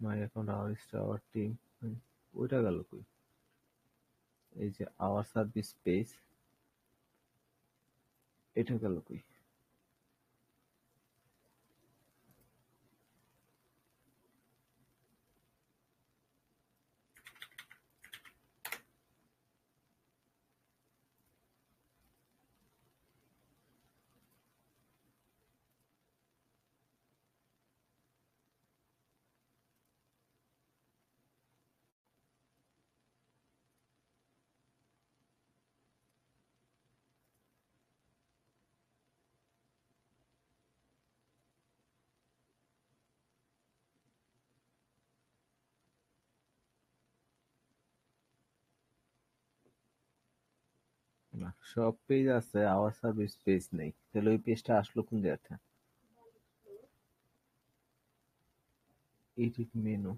my account hours our team। ওইটা গেল কই? এই যে আওয়ার সার্ভিস পেজ, এটা গেল কই? না, সব পেজ আছে, আওয়ার সার্ভিস পেজ নেই। তাহলে ওই পেজটা আসলো কোন জায়গা? Edit menu.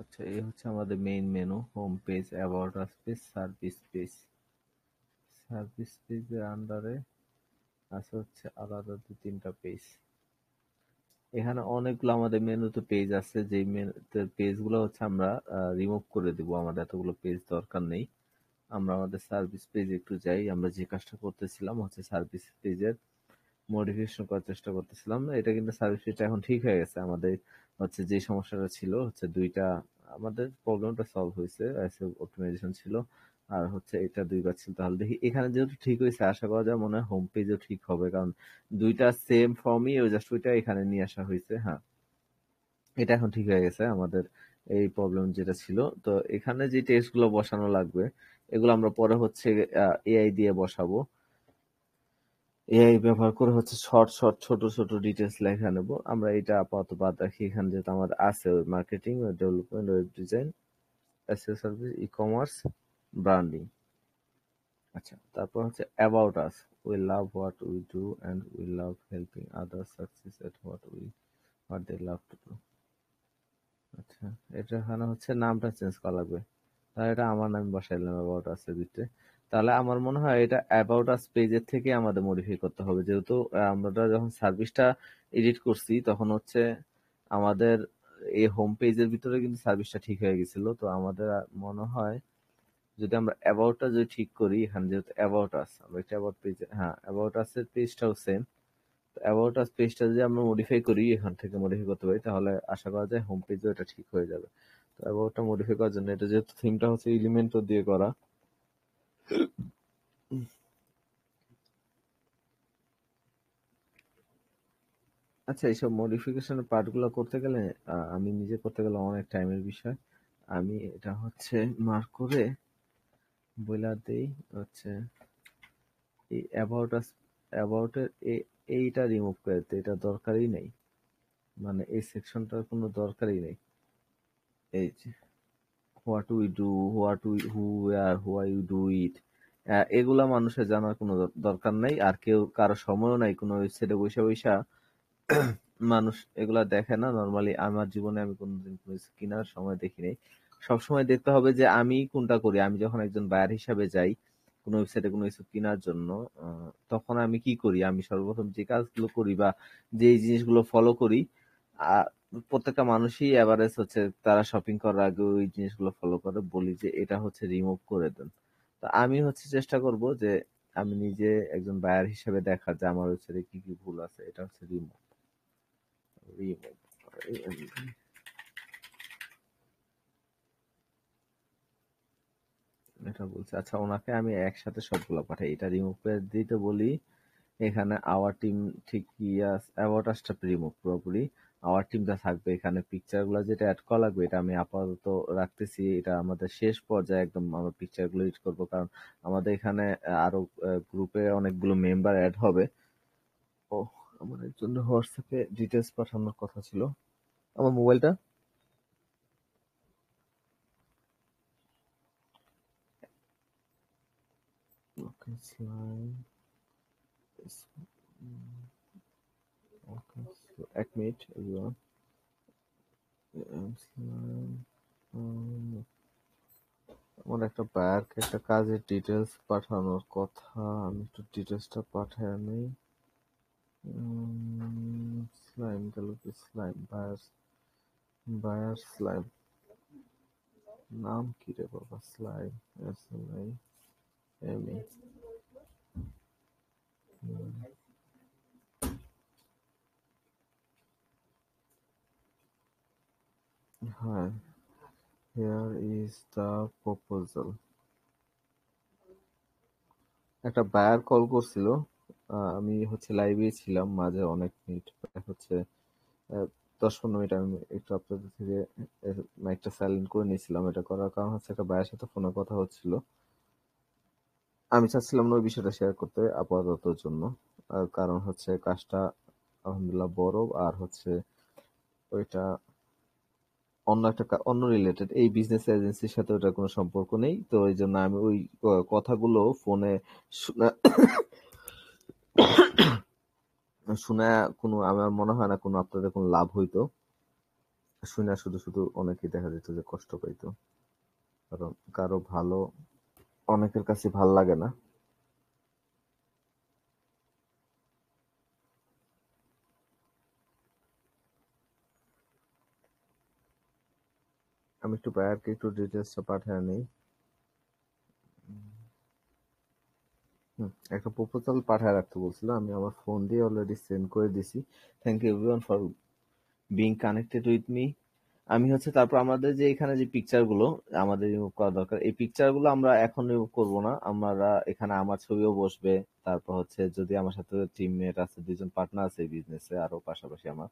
আচ্ছা, এই হচ্ছে আমাদের main menu, home page, about us page, service page. Service পেজের আন্ডারে আছে হচ্ছে আলাদা 2-3টা পেজ। এখানে অনেকগুলো আমাদের মেনুতে পেজ আছে, যেই পেজ গুলো হচ্ছে আমরা রিমুভ করে দিব, আমাদের এতগুলো পেজ দরকার নেই। আমরা আমাদের সার্ভিস পেজে একটু যাই, আমরা যে কাজটা করতেছিলাম হচ্ছে সার্ভিস পেজের মডিফিকেশন করার চেষ্টা করতেছিলাম। এটা কিন্তু সার্ভিস পেজটা এখন ঠিক হয়ে গেছে। আমাদের হচ্ছে যে সমস্যাটা ছিল হচ্ছে দুইটা, আমাদের প্রবলেমটা সলভ হয়েছে, অপটিমাইজেশন ছিল আর হচ্ছে এটা দুইবার ছিল। তাহলে দেখি এখানে যেহেতু ঠিক হয়েছে, আশা করা যায় মনে হয় হোম পেজও ঠিক হবে, কারণ দুইটা সেম ফর্মই, ওই জাস্ট ওইটা এখানে নিয়ে আসা হয়েছে। হ্যাঁ, এটা এখন ঠিক হয়ে গেছে আমাদের এই প্রবলেম যেটা ছিল। তো এখানে যে টেক্সট গুলো বসানো লাগবে, এগুলো আমরা পরে হচ্ছে এআই দিয়ে বসাবো। এআই ব্যবহার করে হচ্ছে শর্ট শর্ট ছোট ছোট ডিটেলস লেখা নেব। আমরা এটা আপাতত বাদ রাখি, এখানে যেহেতু আমাদের আছে web marketing, web development, web design, SEO service, e commerce, branding. আচ্ছা, তারপর হচ্ছে about us, we love what we do and we love helping others success at what they love to do. আচ্ছা, এটা এখানে হচ্ছে নামটা চেঞ্জ করা লাগবে। তাহলে এটা আমার নাম বসাইলাম অ্যাবাউট আস এর ভিতরে। তাহলে আমার মনে হয় এটা অ্যাবাউট আস পেজের থেকে আমাদের মডিফাই করতে হবে, যেহেতু আমরা যখন সার্ভিসটা এডিট করছি তখন হচ্ছে আমাদের এই হোম পেজের ভিতরে কিন্তু সার্ভিসটা ঠিক হয়ে গেছিল। তো আমাদের মনে হয় যদি আমরা অ্যাবাউটটা যদি ঠিক করি, এখানে যেহেতু অ্যাবাউট আস, আমরা একটা অ্যাবাউট পেজ, হ্যাঁ অ্যাবাউট আস এর পেজটাও সেম। অ্যাবাউট আস পেজটা যদি আমরা মডিফাই করি, এখান থেকে মডিফাই করতে পারি, তাহলে আশা করা যায় হোম পেজও এটা ঠিক হয়ে যাবে। তো অ্যাবাউটটা মডিফাই করার জন্য এটা যেহেতু থিমটা হচ্ছে এলিমেন্টও দিয়ে করা। আচ্ছা, এইসব মডিফিকেশনের পার্টগুলো করতে গেলে আমি নিজে করতে গেলে অনেক টাইমের বিষয়। আমি এটা হচ্ছে মার্ক করে বইলা দেই হচ্ছে এই অ্যাবাউট আস, অ্যাবাউটের এইটা রিমুভ করে দিতে, এটা দরকারই নেই, মানে এই সেকশনটার কোনো দরকারই নেই। এই যে what we do, what we who are why you do it, এগুলা মানুষের জানার কোনো দরকার নাই। আর কেউ কারো সময়ও নাই কোনো ওয়েবসাইটে বৈশা বৈশা মানুষ এগুলা দেখে না নর্মালি। আমার জীবনে আমি কোনোদিন কোনো কিছু কেনার সময় দেখি নাই। সবসময় দেখতে হবে যে আমি কোনটা করি। আমি যখন একজন বায়ার হিসাবে যাই কোনো ওয়েবসাইটে কোনো কিছু কেনার জন্য, তখন আমি কি করি, আমি সর্বপ্রথম যে কাজগুলো করি বা যে জিনিসগুলো ফলো করি, আহ, প্রত্যেকটা মানুষই এভারেজ হচ্ছে তারা শপিং করার আগে ওই জিনিসগুলো ফলো করে, বলি যে এটা হচ্ছে রিমুভ করে দেন। তো আমি হচ্ছে চেষ্টা করব যে আমি নিজে একজন বায়ার হিসেবে দেখার যে আমার ওয়েবসাইটে কি কি ভুল আছে, এটা হচ্ছে রিমুভ, রিমুভ। এটা বলছে, আচ্ছা ওনাকে আমি একসাথে সবগুলো পাঠাই, এটা রিমুভ করে দিতে বলি। এখানে আওয়ার টিম ঠিক ইয়াস অ্যাবাউট আসটা রিমুভ পুরোপুরি, আওয়ার টিমটা থাকবে। এখানে পিকচার গুলো যেটা অ্যাড করা লাগবে এটা আমি আপাতত রাখতেছি, এটা আমাদের শেষ পর্যায়ে একদম আমরা পিকচার গুলো এডিট করবো, কারণ আমাদের এখানে আরো গ্রুপে অনেকগুলো মেম্বার অ্যাড হবে। ও, আমার এর জন্য হোয়াটসঅ্যাপে ডিটেলস পাঠানোর কথা ছিল। আমার মোবাইলটা, ওকে স্লাইড, ওকে এক মিনিট এভরিওয়ান। আমার একটা বায়ারকে একটা কাজের ডিটেলস পাঠানোর কথা, আমি একটু ডিটেলসটা পাঠাই নেই। স্লাইম গেল কি, স্লাইম বায়ার, বায়ার স্লাইম, নাম কি রে বাবা, slime, S L I M E. হ্যাঁ, হিয়ার ইজ দ্য প্রপোজাল। একটা বায়ার কল করছিল, আমি হচ্ছে লাইভে ছিলাম মাঝে অনেক মিনিট, হচ্ছে 10-15 মিনিট আমি একটু আপনাদের থেকে মাইকটা সাইলেন্ট করে নিয়েছিলাম। এটা করার কারণ হচ্ছে একটা ভাইয়ের সাথে ফোনে কথা হচ্ছিল, আমি চাচ্ছিলাম না ওই বিষয়টা শেয়ার করতে আপাততর জন্য। কারণ হচ্ছে কাজটা আলহামদুলিল্লাহ বড়, আর হচ্ছে ওইটা অন্য একটা অন্য রিলেটেড, এই বিজনেস এজেন্সির সাথে ওটার কোনো সম্পর্ক নেই। তো এই জন্য আমি ওই কথাগুলো ফোনে শোনা শুনে কোনো, আমার মনে হয় না কোনো আপনাদের কোনো লাভ হইতো। শুনে শুধু শুধু অনেকেই দেখা যেত যে কষ্ট পাইতো, কারণ কারো ভালো অনেকের কাছে ভাল লাগে না। আমি একটু বায়ারকে একটু ডিটেলসটা পাঠায় নিই। একটা প্রপোজাল পাঠায় রাখতে বলছিল, আমি আমার ফোন দিয়ে অলরেডি সেন্ড করে দিছি। Thank you everyone for being connected with me. আমি হচ্ছে তারপর আমাদের যে এখানে যে পিকচার গুলো আমাদের রিমুভ করা দরকার, এই পিকচার গুলো আমরা এখন রিমুভ করবো না, আমরা এখানে আমার ছবিও বসবে, তারপর হচ্ছে যদি আমার সাথে টিমমেট আছে, 2জন পার্টনার আছে এই বিজনেসে আরো পাশাপাশি আমার,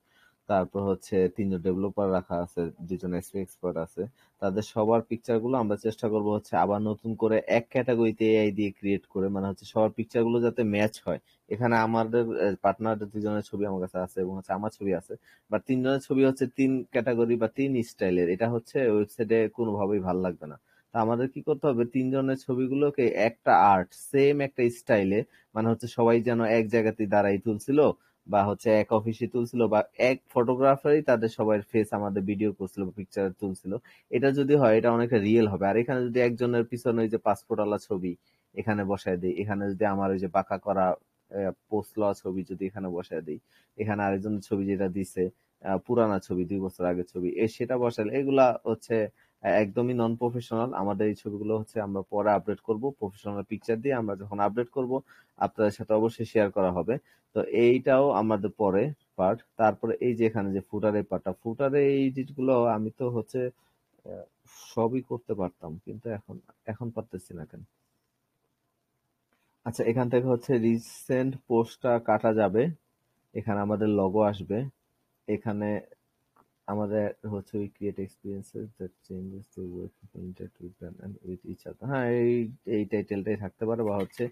তারপর হচ্ছে 3জন ডেভেলপার রাখা আছে, 2জন এসপি এক্সপার্ট আছে। তাদের সবার পিকচার গুলো আমরা চেষ্টা করব হচ্ছে আবার নতুন করে এক ক্যাটাগরিতে এআই দিয়ে ক্রিয়েট করে, মানে হচ্ছে সবার পিকচার গুলো যাতে ম্যাচ হয়। এখানে আমাদের পার্টনারদের 2জনের ছবি আমার কাছে আছে এবং হচ্ছে আমার ছবি আছে, বা 3জনের ছবি হচ্ছে 3 ক্যাটাগরি বা 3 স্টাইলের, এটা হচ্ছে ওয়েবসাইটে কোনোভাবেই ভালো লাগবে না। তা আমাদের কি করতে হবে, 3জনের ছবিগুলোকে একটা আর্ট সেম একটা স্টাইলে, মানে হচ্ছে সবাই যেন এক জায়গাতেই দাঁড়াই তুলছিল, বা হচ্ছে এক অফিসে তুলছিল, বা এক ফটোগ্রাফারই তাদের সবার ফেস আমাদের ভিডিও করছিল বা পিকচার তুলছিল। এটা যদি হয় এটা অনেকটা রিয়েল হবে। আর এখানে যদি একজনের পিছনে ওই যে পাসপোর্ট ওয়ালা ছবি এখানে বসায় দিই, এখানে যদি আমার ওই যে বাঁকা করা পোস্ট লওয়া ছবি যদি এখানে বসায় দিই, এখানে আরেকজনের ছবি যেটা দিছে পুরানা ছবি 2 বছর আগের ছবি সেটা বসালে, এগুলা হচ্ছে একদমই নন প্রফেশনাল। আমাদের এই ছবিগুলো হচ্ছে আমরা পরে আপডেট করব প্রফেশনাল পিকচার দিয়ে, আমরা যখন আপডেট করব আপনাদের সাথে অবশ্যই শেয়ার করা হবে। তো এইটাও আমাদের পরে পার্ট। তারপরে এই যে এখানে যে ফুটারের পার্টটা, ফুটারে এই জিনিসগুলো আমি তো হচ্ছে আহ, সবই করতে পারতাম, কিন্তু এখন এখন পারতেছি না কেন। আচ্ছা, এখান থেকে হচ্ছে রিসেন্ট পোস্টটা কাটা যাবে, এখানে আমাদের লগো আসবে, এখানে আমাদের হচ্ছে ওই create experiences that changes the way people interact with them and with each other. হ্যাঁ, এই টাইটেলটাই থাকতে পারে, বা হচ্ছে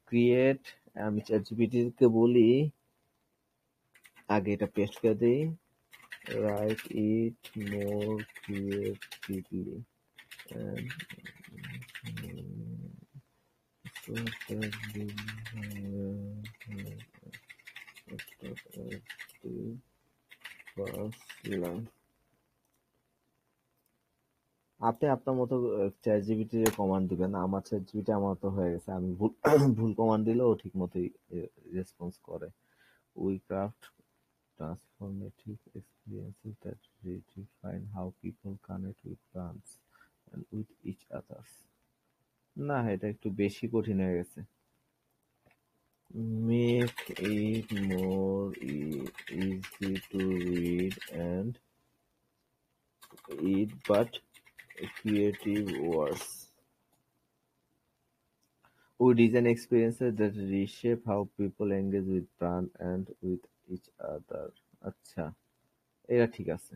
ক্রিয়েট, আমি চ্যাটজিপিটি কে বলি আগে এটা পেস্ট করে দিই, right it more creatively and so that the first আপনি আপনার মতো চ্যাট জিপিটি কমান্ড দিবেন, আমার চ্যাট জিপিটি আমার মতো হয়ে গেছে, আমি ভুল ভুল কমান্ড দিলেও ঠিক মতোই রেসপন্স করে। We craft transformative experiences that redefine how people connect with plants and with each others। না, এটা একটু বেশি কঠিন হয়ে গেছে। Make it more easy to read and eat but creative words। We design experiences that reshape how people engage with brand and with each other। আচ্ছা, এটা ঠিক আছে,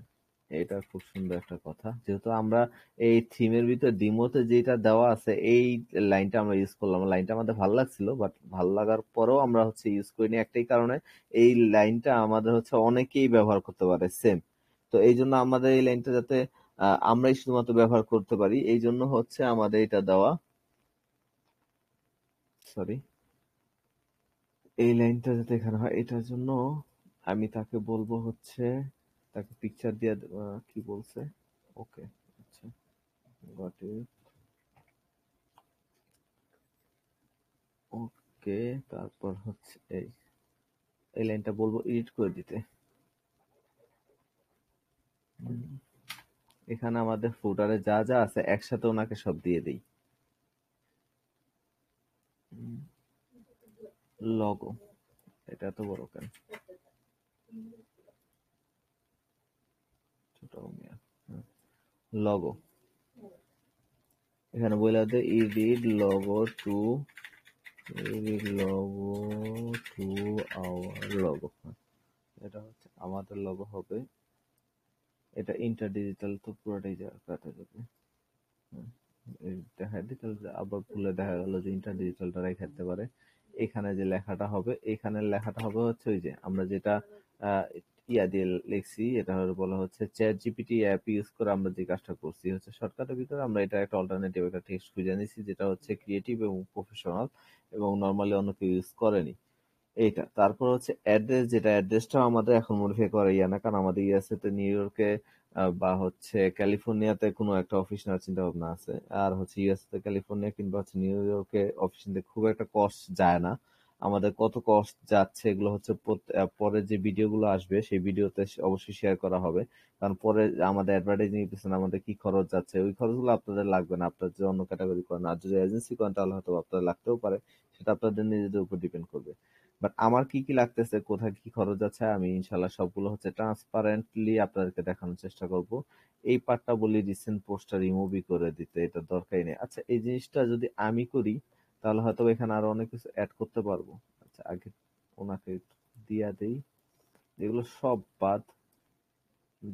এটা খুব সুন্দর একটা কথা। যেহেতু আমরা এই থিমের ভিতর ডিমোতে যেটা দেওয়া আছে এই লাইনটা আমরা ইউজ করলাম, লাইনটা আমাদের ভালো লাগছিল, বাট ভালো লাগার পরেও আমরা হচ্ছে ইউজ করিনি একটাই কারণে, এই লাইনটা আমাদের হচ্ছে অনেকেই ব্যবহার করতে পারে সেম। তো এই জন্য আমাদের এই লাইনটা যাতে আমরাই শুধুমাত্র ব্যবহার করতে পারি, এই জন্য হচ্ছে আমাদের এটা দেওয়া। সরি, এই লাইনটা যাতে এখানে হয় এটার জন্য আমি তাকে বলবো হচ্ছে, তাকে পিকচার দিয়ে কি বলছে, ওকে, আচ্ছা, গট ইট, ওকে। তারপর হচ্ছে এই এই লাইনটা বলবো এডিট করে দিতে। হুম, এখানে আমাদের ফুটারে যা যা আছে একসাথে ওনাকে সব দিয়ে দিই। লগো, এটা তো বড় কেন, ছোট মিয়া, লগো, এখানে বলে দে edit logo to, edit logo to our logo. এটা হচ্ছে আমাদের লগো হবে, এটা ইন্টার ডিজিটাল তো পুরোটাই কাটা যাবে। দেখা দিই তাহলে আবার ভুলে দেখা গেল যে ইন্টার ডিজিটালটা রেখে দিতে পারে। এখানে যে লেখাটা হবে, এখানের লেখাটা হবে হচ্ছে ওই যে আমরা যেটা আহ, ইয়া দিয়ে লিখছি, এটা হলো বলা হচ্ছে চ্যাট জিপিটি অ্যাপ ইউজ করে আমরা যে কাজটা করছি হচ্ছে শর্টকাটের ভিতরে আমরা এটা একটা অল্টারনেটিভ একটা টেক্সট খুঁজে নিয়েছি যেটা হচ্ছে ক্রিয়েটিভ এবং প্রফেশনাল এবং নর্মালি অন্য কেউ ইউজ করেনি এইটা। তারপর হচ্ছে অ্যাড্রেস, যেটা অ্যাড্রেসটাও আমাদের এখন মডিফাই করা ইয়া না, কারণ আমাদের ইউএসএ তে নিউ ইয়র্কে বা হচ্ছে ক্যালিফোর্নিয়াতে কোনো একটা অফিস নেওয়ার চিন্তা ভাবনা আছে। আর হচ্ছে ইউএসএ তে ক্যালিফোর্নিয়া কিংবা হচ্ছে নিউ ইয়র্কে অফিস নিতে খুব একটা কস্ট যায় না। আমাদের কত কস্ট যাচ্ছে এগুলো হচ্ছে পরে যে ভিডিওগুলো আসবে সেই ভিডিওতে অবশ্যই শেয়ার করা হবে, কারণ পরে আমাদের অ্যাডভার্টাইজিং এর পিছনে আমাদের কি খরচ যাচ্ছে ওই খরচগুলো আপনাদের লাগবে না, আপনার যদি অন্য ক্যাটাগরি করেন। আর যদি এজেন্সি করেন তাহলে হয়তো আপনাদের লাগতেও পারে, সেটা আপনাদের নিজেদের উপর ডিপেন্ড করবে। বাট আমার কি কি লাগতেছে, কোথায় কি খরচ আছে, আমি ইনশাল্লাহ সবগুলো হচ্ছে ট্রান্সপারেন্টলি আপনাদেরকে দেখানোর চেষ্টা করব। এই পার্টটা বলি রিসেন্ট পোস্টটা রিমুভই করে দিতে, এটা দরকারই নেই। আচ্ছা, এই জিনিসটা যদি আমি করি তাহলে হয়তো এখানে আরো অনেক কিছু অ্যাড করতে পারবো। আচ্ছা, আগে ওনাকে দিয়া দেই, এগুলো সব বাদ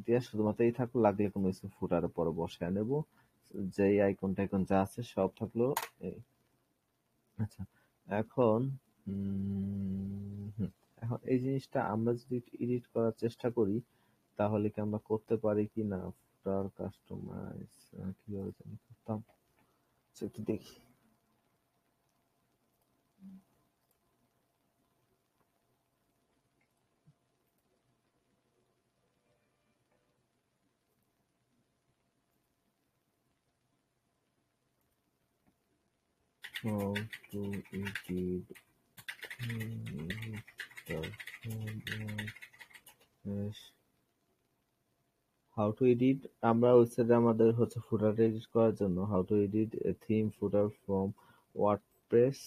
দিয়া শুধুমাত্র এই থাকলো, লাগলে কোনো কিছু ফুটার পরে বসায় নেব, যেই আইকন টাইকন যা আছে সব থাকলো এই। আচ্ছা, এখন এখন এই জিনিসটা আমরা যদি এডিট করার চেষ্টা করি তাহলে কি আমরা করতে পারি কি না? ফুটার কাস্টমাইজ কিভাবে জানি করতাম, আচ্ছা, একটু দেখি। How to edit how to edit, আমরা ওয়েবসাইটে আমাদের হচ্ছে ফুটার এডিট করার জন্য how to edit theme footer from WordPress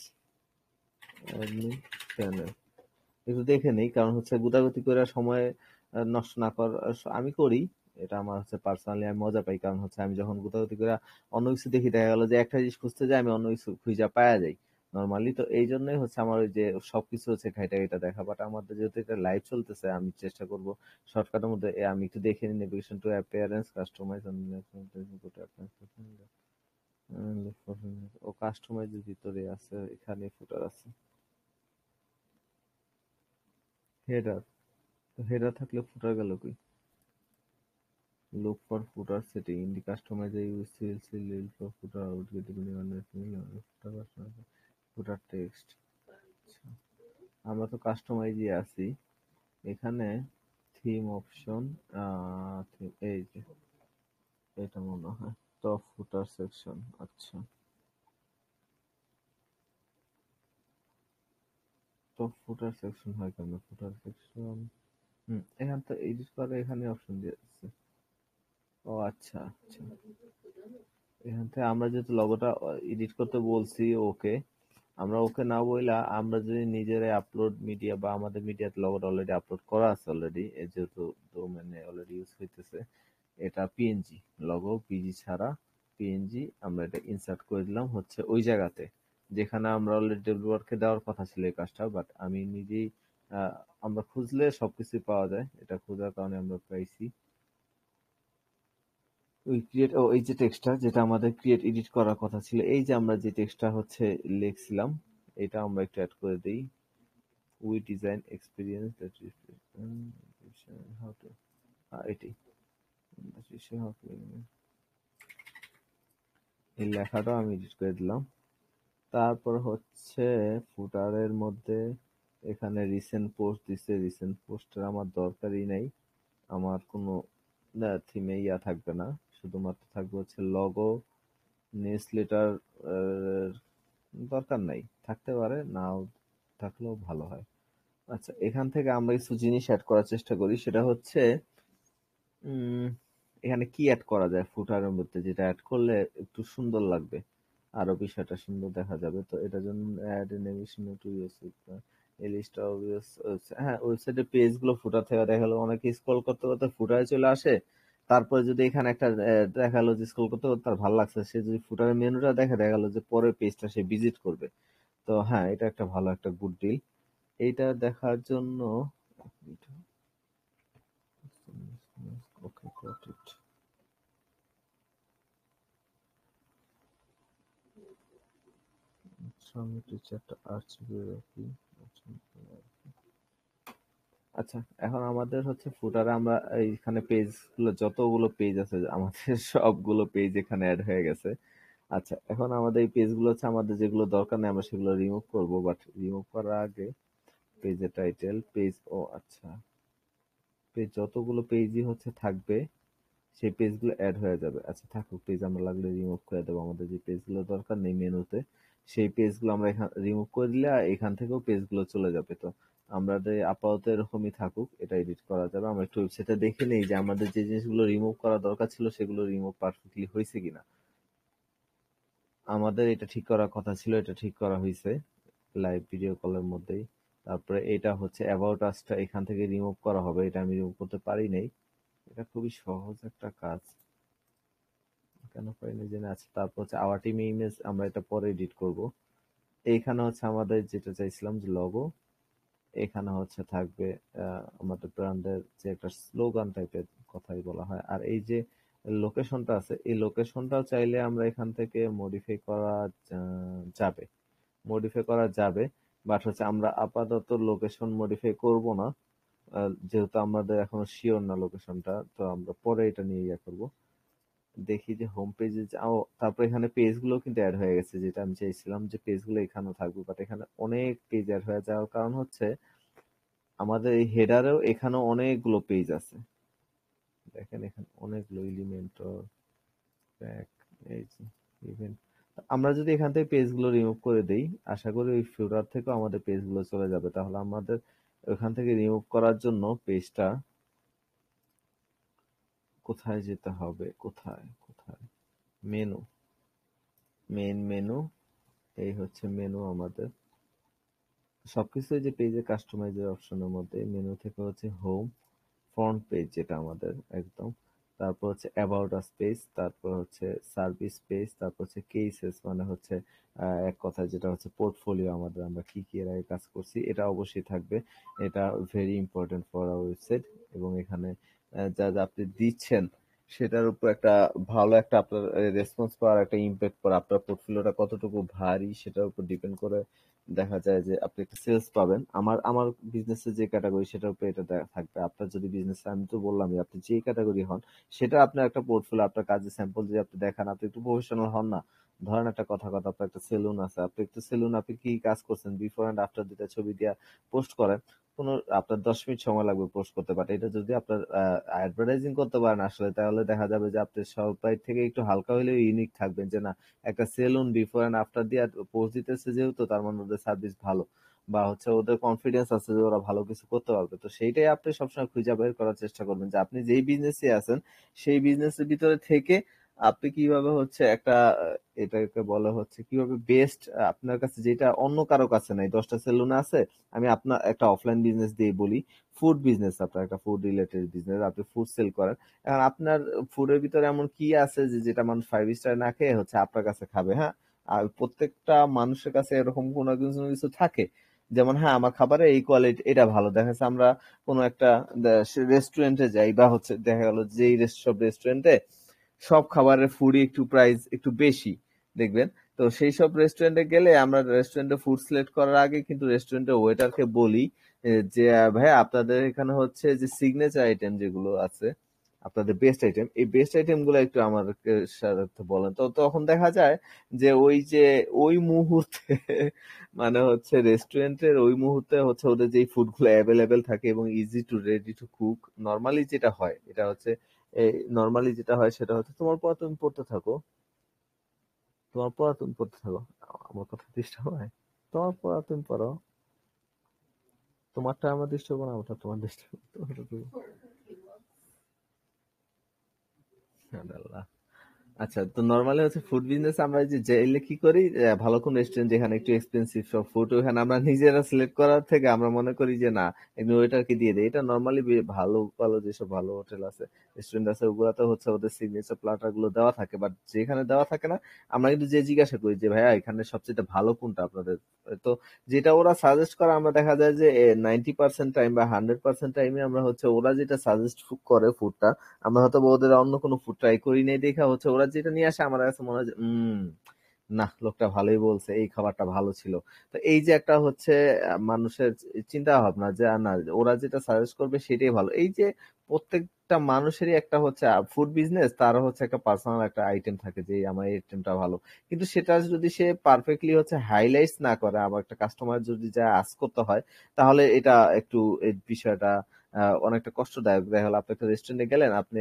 admin panel, একটু দেখে নেই, কারণ হচ্ছে গুতাগুতি করে সময় নষ্ট না কর, আমি করি এটা, আমার হচ্ছে পার্সোনালি আমি মজা পাই, কারণ হচ্ছে আমি যখন গুতাগুতি করে অন্য কিছু দেখি, দেখা গেল যে একটা জিনিস খুঁজতে যাই আমি অন্য কিছু খুঁজে পাওয়া যাই নর্মালি, তো এই জন্যই হচ্ছে আমার ওই যে সবকিছু হচ্ছে ঘাইটা ঘাইটা দেখা, বাট আমাদের যেহেতু এটা লাইভ চলতেছে আমি চেষ্টা করব শর্টকাটের মধ্যে আমি একটু দেখে নিই, নেভিগেশন টু অ্যাপিয়ারেন্স কাস্টমাইজ ও কাস্টমাইজের ভিতরে আছে, এখানে ফুটার আছে, হেডার, হেডার থাকলে ফুটার গেল কই? Look for footer setting in the customizer use field for footer out depending on the footer text। আচ্ছা, আমরা তো কাস্টমাইজে আছি, এখানে থিম অপশন, এই যে এটা মনে হয় টপ ফুটার সেকশন। আচ্ছা, টপ ফুটার সেকশন হয় কেন? ফুটার সেকশন, এখান তো এডিট করে এখানে অপশন দিয়ে দিচ্ছে। ও আচ্ছা আচ্ছা, এখান থেকে আমরা যেহেতু লগোটা এডিট করতে বলছি ওকে, আমরা ওকে না বইলা আমরা যদি নিজেরাই আপলোড মিডিয়া বা আমাদের মিডিয়াতে লগোটা অলরেডি আপলোড করা আছে অলরেডি, যেহেতু ডোমেনে অলরেডি ইউজ হইতেছে, এটা পিএনজি লগো, পিজি ছাড়া পিএনজি, আমরা এটা ইনসার্ট করে দিলাম হচ্ছে ওই জায়গাতে যেখানে আমরা অলরেডি ডেভেলপারকে দেওয়ার কথা ছিল এই কাজটা, বাট আমি নিজেই আহ, আমরা খুঁজলে সবকিছুই পাওয়া যায়, এটা খোঁজার কারণে আমরা পাইছি। ওই ক্রিয়েট, ও এই যে টেক্সটটা যেটা আমাদের ক্রিয়েট এডিট করার কথা ছিল, এই যে আমরা যে টেক্সটটা হচ্ছে লিখছিলাম, এটা আমরা একটু অ্যাড করে দিই। We design experience that is how to, এটি এই লেখাটাও আমি এডিট করে দিলাম। তারপর হচ্ছে ফুটারের মধ্যে এখানে রিসেন্ট পোস্ট দিছে, রিসেন্ট পোস্টের আমার দরকারই নাই, আমার কোনো থিমে ইয়া থাকবে না, শুধুমাত্র থাকবে হচ্ছে লগো, নিউজলেটার দরকার নাই, থাকতে পারে নাও থাকলেও ভালো হয়। আচ্ছা, এখান থেকে আমরা কিছু জিনিস অ্যাড করার চেষ্টা করি, সেটা হচ্ছে উম, এখানে কি অ্যাড করা যায় ফুটারের মধ্যে যেটা অ্যাড করলে একটু সুন্দর লাগবে, আরো বিষয়টা সুন্দর দেখা যাবে, তো এটার জন্য অ্যাড নেভিগেশন টু ইউএস, এই লিস্ট অফ হ্যাঁ, ওয়েবসাইটের পেজ গুলো ফুটার থেকে দেখা গেলো অনেকে স্ক্রল করতে করতে ফুটারে চলে আসে, তারপরে যদি এখানে একটা দেখা গেলো যে স্ক্রল করতে করতে তার ভালো লাগছে, সে যদি ফুটারের মেনুটা দেখে দেখা গেলো যে পরের পেজটা সে ভিজিট করবে, তো হ্যাঁ এটা একটা ভালো একটা গুড ডিল। এইটা দেখার জন্য ওকে, গট ইট। আমি টিচারটা আর্চিভে রাখি। আচ্ছা, এখন আমাদের হচ্ছে ফুটারে আমরা এইখানে পেজ গুলো, যতগুলো পেজ আছে আমাদের সবগুলো পেজ এখানে অ্যাড হয়ে গেছে। আচ্ছা, এখন আমাদের এই পেজ গুলো হচ্ছে আমাদের যেগুলো দরকার নেই আমরা সেগুলো রিমুভ করব, বাট রিমুভ করার আগে পেজের টাইটেল পেজ, ও আচ্ছা, পেজ যতগুলো পেজই হচ্ছে থাকবে সেই পেজগুলো অ্যাড হয়ে যাবে। আচ্ছা থাকুক, পেজ আমরা লাগলে রিমুভ করে দেবো, আমাদের যে পেজগুলো দরকার নেই মেনুতে সেই পেজগুলো আমরা এখান রিমুভ করে দিলে এখান থেকেও পেজগুলো চলে যাবে। তো আমাদের আপাতত এরকমই থাকুক, এটা এডিট করা যাবে। আমরা একটু ওয়েবসাইটে দেখে নেই যে আমাদের যে জিনিসগুলো রিমুভ করা দরকার ছিল সেগুলো রিমুভ পারফেক্টলি হয়েছে কিনা। আমাদের এটা ঠিক করার কথা ছিল, এটা ঠিক করা হয়েছে লাইভ ভিডিও কলের মধ্যেই। তারপরে এটা হচ্ছে অ্যাবাউট আসটা এখান থেকে রিমুভ করা হবে, এটা আমি রিমুভ করতে পারি নাই, এটা খুবই সহজ একটা কাজ, কেন পারিনি জেনে আছে। তারপর হচ্ছে আওয়ার টিম ইমেজ, আমরা এটা পরে এডিট করব। এইখানে হচ্ছে আমাদের যেটা চাইছিলাম যে লগো, এখানে হচ্ছে থাকবে আমাদের ব্র্যান্ডের যে একটা স্লোগান টাইপের কথাই বলা হয়। আর এই যে লোকেশনটা আছে, এই লোকেশনটাও চাইলে আমরা এখান থেকে মডিফাই করা যাবে, মডিফাই করা যাবে। বাট হচ্ছে আমরা আপাতত লোকেশন মডিফাই করব না, যেহেতু আমাদের এখনো শিওর না লোকেশনটা, তো আমরা পরে এটা নিয়ে ইয়ে করবো। দেখি যে হোম পেজে যাও, তারপর এখানে পেজগুলো কিন্তু অ্যাড হয়ে গেছে, যেটা আমি চাইছিলাম যে পেজগুলো এখানেও থাকবে, বাট এখানে অনেক পেজ অ্যাড হয়ে যাওয়ার কারণ হচ্ছে আমাদের এই হেডারেও এখানেও অনেকগুলো পেজ আছে। দেখেন এখানে অনেকগুলো এলিমেন্টর ট্র্যাক, এই যে ইভেন্ট। আমরা যদি এখান থেকে পেজগুলো রিমুভ করে দেই, আশা করি ওই ফিল্টার থেকেও আমাদের পেজগুলো চলে যাবে। তাহলে আমাদের ওখান থেকে রিমুভ করার জন্য পেজটা কোথায় যেতে হবে, কোথায় কোথায়, মেনু, মেনু, এই হচ্ছে মেনু আমাদের সবকিছু। যে পেজে কাস্টমাইজের অপশনের মধ্যে মেনু থেকে হচ্ছে হোম, ফ্রন্ট পেজ যেটা আমাদের একদম, তারপর হচ্ছে অ্যাবাউট আস পেজ, তারপর হচ্ছে সার্ভিস পেজ, তারপর হচ্ছে কেসেস, মানে হচ্ছে এক কথায় যেটা হচ্ছে পোর্টফোলিও আমাদের, আমরা কি কি এর আগে কাজ করছি এটা অবশ্যই থাকবে। এটা very important for our website. এবং এখানে যা যা আপনি দিচ্ছেন সেটার উপর একটা ভালো একটা আপনার রেসপন্স পাওয়ার একটা ইম্প্যাক্ট পড়ে, আপনার পোর্টফোলিওটা কতটুকু ভারী সেটার উপর ডিপেন্ড করে দেখা যায় যে আপনি একটা সেলস পাবেন। আমার আমার বিজনেসের যে ক্যাটাগরি সেটার উপরে এটা থাকবে। আপনার যদি বিজনেস, আমি তো বললামই, আপনি যে ক্যাটাগরি হন সেটা আপনার একটা পোর্টফোলিও, আপনার কাজের স্যাম্পল যদি আপনি দেখান, আপনি একটু প্রফেশনাল হন না। ধরেন একটা কথা আপনার একটা সেলুন আছে, আপনি একটু সেলুন আপনি কি কাজ করছেন, বিফোর এন্ড আফটার দুটা ছবি দিয়ে পোস্ট করেন, কোনো আপনার 10 মিনিট সময় লাগবে পোস্ট করতে পারে। এটা যদি আপনার অ্যাডভার্টাইজিং করতে পারেন আসলে, তাহলে দেখা যাবে যে আপনি সবাই থেকে একটু হালকা হলেও ইউনিক থাকবেন, যে না একটা সেলুন বিফোর এন্ড আফটার দিয়ে পোস্ট দিতেছে, যেহেতু তার মানে ওদের সার্ভিস ভালো, বা হচ্ছে ওদের কনফিডেন্স আছে যে ওরা ভালো কিছু করতে পারবে। তো সেইটাই আপনি সবসময় খুঁজে বের করার চেষ্টা করবেন, যে আপনি যেই বিজনেসে আছেন সেই বিজনেসের ভিতরে থেকে আপনি কিভাবে হচ্ছে একটা এটাকে বলা হচ্ছে কিভাবে বেস্ট, আপনার কাছে যেটা অন্য কারো কাছে নাই। 10টা সেলুন আছে, আমি আপনার একটা অফলাইন বিজনেস দিয়ে বলি, ফুড বিজনেস, আপনার একটা ফুড রিলেটেড বিজনেস, আপনি ফুড সেল করেন। এখন আপনার ফুডের ভিতরে এমন কি আছে যে যেটা মানুষ 5 স্টার না খেয়ে হচ্ছে আপনার কাছে খাবে, হ্যাঁ? আর প্রত্যেকটা মানুষের কাছে এরকম কোনো কিছু না কিছু থাকে, যেমন হ্যাঁ আমার খাবারে এই কোয়ালিটি এটা ভালো। দেখা যাচ্ছে আমরা কোনো একটা রেস্টুরেন্টে যাই, বা হচ্ছে দেখা গেল যে এই সব রেস্টুরেন্টে সব খাবারের ফুডই একটু প্রাইস একটু বেশি, দেখবেন। তো সেই সব রেস্টুরেন্টে গেলে আমরা রেস্টুরেন্টে ফুড সিলেক্ট করার আগে কিন্তু রেস্টুরেন্টের ওয়েটারকে বলি যে ভাই আপনাদের এখানে হচ্ছে যে সিগনেচার আইটেম যেগুলো আছে, আপনাদের বেস্ট আইটেম, এই বেস্ট আইটেম গুলো একটু আমাদেরকে সাথে বলেন। তো তখন দেখা যায় যে ওই যে ওই মুহূর্তে মানে হচ্ছে রেস্টুরেন্টের ওই মুহূর্তে হচ্ছে ওদের যে ফুড গুলো অ্যাভেলেবেল থাকে এবং easy to ready to cook. Normally যেটা হয় এটা হচ্ছে, নর্মালি যেটা হয় সেটা হচ্ছে, তোমার পড়া তুমি পড়তে থাকো, তোমার পড়া তুমি পড়তে থাকো, আমার কথা ডিস্টার্ব হয়? তোমার পড়া তুমি পড়ো, তোমারটা আমার ডিস্টার্ব না, ওটা তোমার ডিস্টার্ব, তোমারটা তুমি। আল্লাহ। আচ্ছা, তো নরমালি হচ্ছে ফুড বিজনেস আমরা যে চাইলে কি করি, ভালো কোন রেস্টুরেন্ট যেখানে একটু এক্সপেন্সিভ সব ফুড, ওখানে আমরা নিজেরা সিলেক্ট করার থেকে আমরা মনে করি যে না একদম ওয়েটারকে দিয়ে দেয়। এটা নর্মালি ভালো ভালো যেসব ভালো হোটেল আছে, রেস্টুরেন্ট আছে, ওগুলাতে হচ্ছে ওদের সিগনেচার প্ল্যাটার গুলো দেওয়া থাকে, বাট যেখানে দেওয়া থাকে না আমরা কিন্তু যে জিজ্ঞাসা করি যে ভাইয়া এখানে সবচেয়ে ভালো কোনটা আপনাদের। তো যেটা ওরা সাজেস্ট করে, আমরা দেখা যায় যে 90% টাইম বা 100% টাইমে আমরা হচ্ছে ওরা যেটা সাজেস্ট করে ফুডটা, আমরা হয়তো বা ওদের অন্য কোনো ফুড ট্রাই করি নাই দেখা হচ্ছে ওরা যেটা নিয়ে আসে আমার কাছে মনে হয় যে না লোকটা ভালোই বলছে, এই খাবারটা ভালো ছিল। তো এই যে একটা হচ্ছে মানুষের চিন্তা ভাবনা যে না ওরা যেটা সাজেস্ট করবে সেটাই ভালো। এই যে প্রত্যেকটা মানুষেরই একটা হচ্ছে ফুড বিজনেস, তার হচ্ছে একটা পার্সোনাল একটা আইটেম থাকে যে আমার এই আইটেমটা ভালো, কিন্তু সেটা যদি সে পারফেক্টলি হচ্ছে হাইলাইটস না করে, আমার একটা কাস্টমার যদি যা আস করতে হয়, তাহলে এটা একটু এই বিষয়টা অনেকটা কষ্টদায়ক। দেখা গেলো আপনি একটা রেস্টুরেন্টে গেলেন, আপনি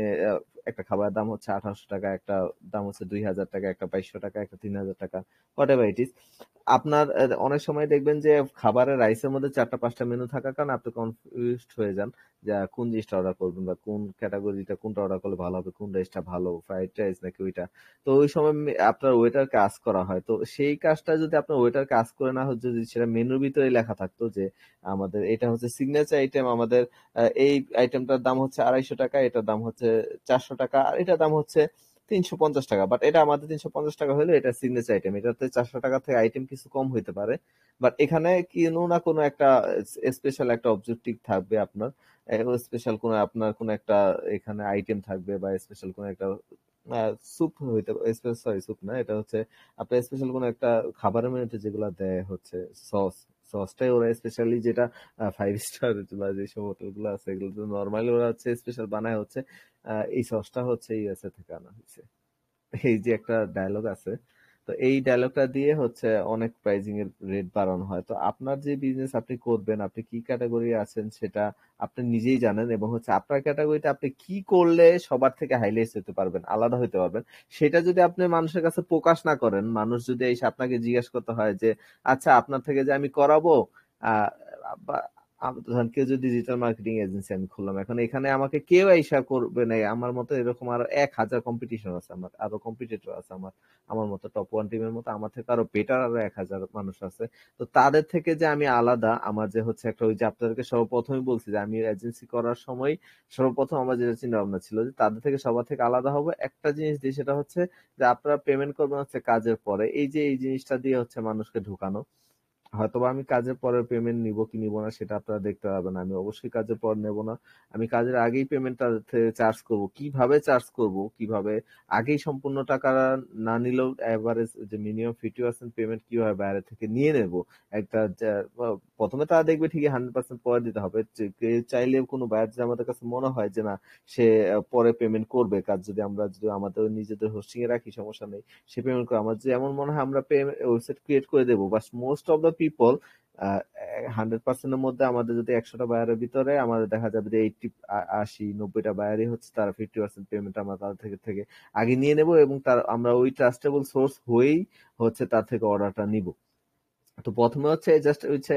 একটা খাবারের দাম হচ্ছে 1800 টাকা, একটা দাম হচ্ছে 2000 টাকা, একটা 2200 টাকা, একটা 3000 টাকা, হোয়াট এভার ইট ইজ। আপনার অনেক সময় দেখবেন যে খাবারের রাইসের মধ্যে 4টা 5টা মেনু থাকার কারণে আপনি কনফিউজড হয়ে যান যে কোন জিনিসটা অর্ডার করবেন, বা কোন ক্যাটাগরিটা কোনটা অর্ডার করলে ভালো হবে, কোন রাইসটা ভালো, ফ্রাইড রাইস নাকি ওইটা। তো ওই সময় আপনার ওয়েটার কাজ করা হয়, তো সেই কাজটা যদি আপনার ওয়েটার কাজ করে না হয়, যদি সেটা মেনুর ভিতরে লেখা থাকতো যে আমাদের এটা হচ্ছে সিগনেচার আইটেম, আমাদের এই আইটেমটার দাম হচ্ছে 250 টাকা, এটার দাম হচ্ছে 400 টাকা, আর এটার দাম হচ্ছে 350 টাকা, বাট এটা আমাদের 350 টাকা হলে এটা সিগনেচার আইটেম, এটাতে 400 টাকা থেকে আইটেম কিছু কম হইতে পারে, বাট এখানে কোনো না কোনো একটা স্পেশাল একটা অবজেক্টিভ থাকবে আপনার, স্পেশাল কোনো আপনার কোনো একটা এখানে আইটেম থাকবে, বা স্পেশাল কোনো একটা স্যুপ হইতে পারে, সরি স্যুপ না, এটা হচ্ছে আপনার স্পেশাল কোনো একটা খাবারের মেনুতে যেগুলো দেয় হচ্ছে সস, সসটাই ওরা স্পেশালি যেটা 5 স্টার বা যেসব হোটেল গুলো আছে এগুলো তো নর্মালি ওরা হচ্ছে স্পেশাল বানায় হচ্ছে এই সসটা হচ্ছে ইউএসএ থেকে আনা হয়েছে। এই যে একটা ডায়লগ আছে, তো এই ডায়লগটা দিয়ে হচ্ছে অনেক প্রাইজিং এর রেট বাড়ানো হয়। তো আপনার যে বিজনেস আপনি করবেন, আপনি কি ক্যাটাগরি আছেন সেটা আপনি নিজেই জানেন, এবং হচ্ছে আপনার ক্যাটাগরিতে আপনি কি করলে সবার থেকে হাইলাইট হতে পারবেন, আলাদা হতে পারবেন, সেটা যদি আপনি মানুষের কাছে প্রকাশ না করেন, মানুষ যদি এসে আপনাকে জিজ্ঞেস করতে হয় যে আচ্ছা আপনার থেকে যে আমি করাবো, আহ ধরেন কেউ যদি ডিজিটাল মার্কেটিং এজেন্সি আমি খুললাম, এখন এখানে আমাকে কেউ আইসা করবে না, আমার মতো এরকম আরো 1000 কম্পিটিশন আছে, আমার আরো কম্পিটিটর আছে, আমার আমার মতো টপ ওয়ান টিমের মতো আমার থেকে আরো বেটার আরো 1000 মানুষ আছে। তো তাদের থেকে যে আমি আলাদা, আমার যে হচ্ছে একটা, ওই যে আপনাদেরকে সর্বপ্রথমই বলছি যে আমি এজেন্সি করার সময় সর্বপ্রথম আমার যেটা চিন্তা ভাবনা ছিল যে তাদের থেকে সবার থেকে আলাদা হবে একটা জিনিস দিয়ে, সেটা হচ্ছে যে আপনারা পেমেন্ট করবেন হচ্ছে কাজের পরে, এই যে এই জিনিসটা দিয়ে হচ্ছে মানুষকে ঢুকানো। হয়তোবা আমি কাজের পরের পেমেন্ট নিব কি নিব না সেটা আপনারা দেখতে পারবেন, আমি অবশ্যই কাজের পর নেব না, আমি কাজের আগেই পেমেন্টটা চার্জ করব, কিভাবে চার্জ করব, কিভাবে আগেই সম্পূর্ণ টাকা না নিলেও এভারেজ যে মিনিমাম 50% পেমেন্ট কিভাবে বাইরে থেকে নিয়ে নেব একটা প্রথমে তারা দেখবে ঠিকই 100% পরে দিতে হবে, কেউ চাইলে কোনো বায়ার যদি আমাদের কাছে মনে হয় যে না সে পরে পেমেন্ট করবে, কাজ যদি আমরা যদি আমাদের নিজেদের হোস্টিং এ রাখি সমস্যা নেই, সে পেমেন্ট করে, আমার যেমন মনে হয় আমরা ওয়েবসাইট ক্রিয়েট করে দেবো, but most of the people 100%-এর মধ্যে আমাদের যদি 100টা বায়ারের ভিতরে আমাদের দেখা যাবে যে 80-90টা বায়ারই হচ্ছে তারা 50% পেমেন্ট আমরা তাদের থেকে থেকে আগে নিয়ে নেব, এবং তার আমরা ওই ট্রাস্টেবল সোর্স হয়েই হচ্ছে তার থেকে অর্ডারটা নিব। তো প্রথমে হচ্ছে জাস্ট হচ্ছে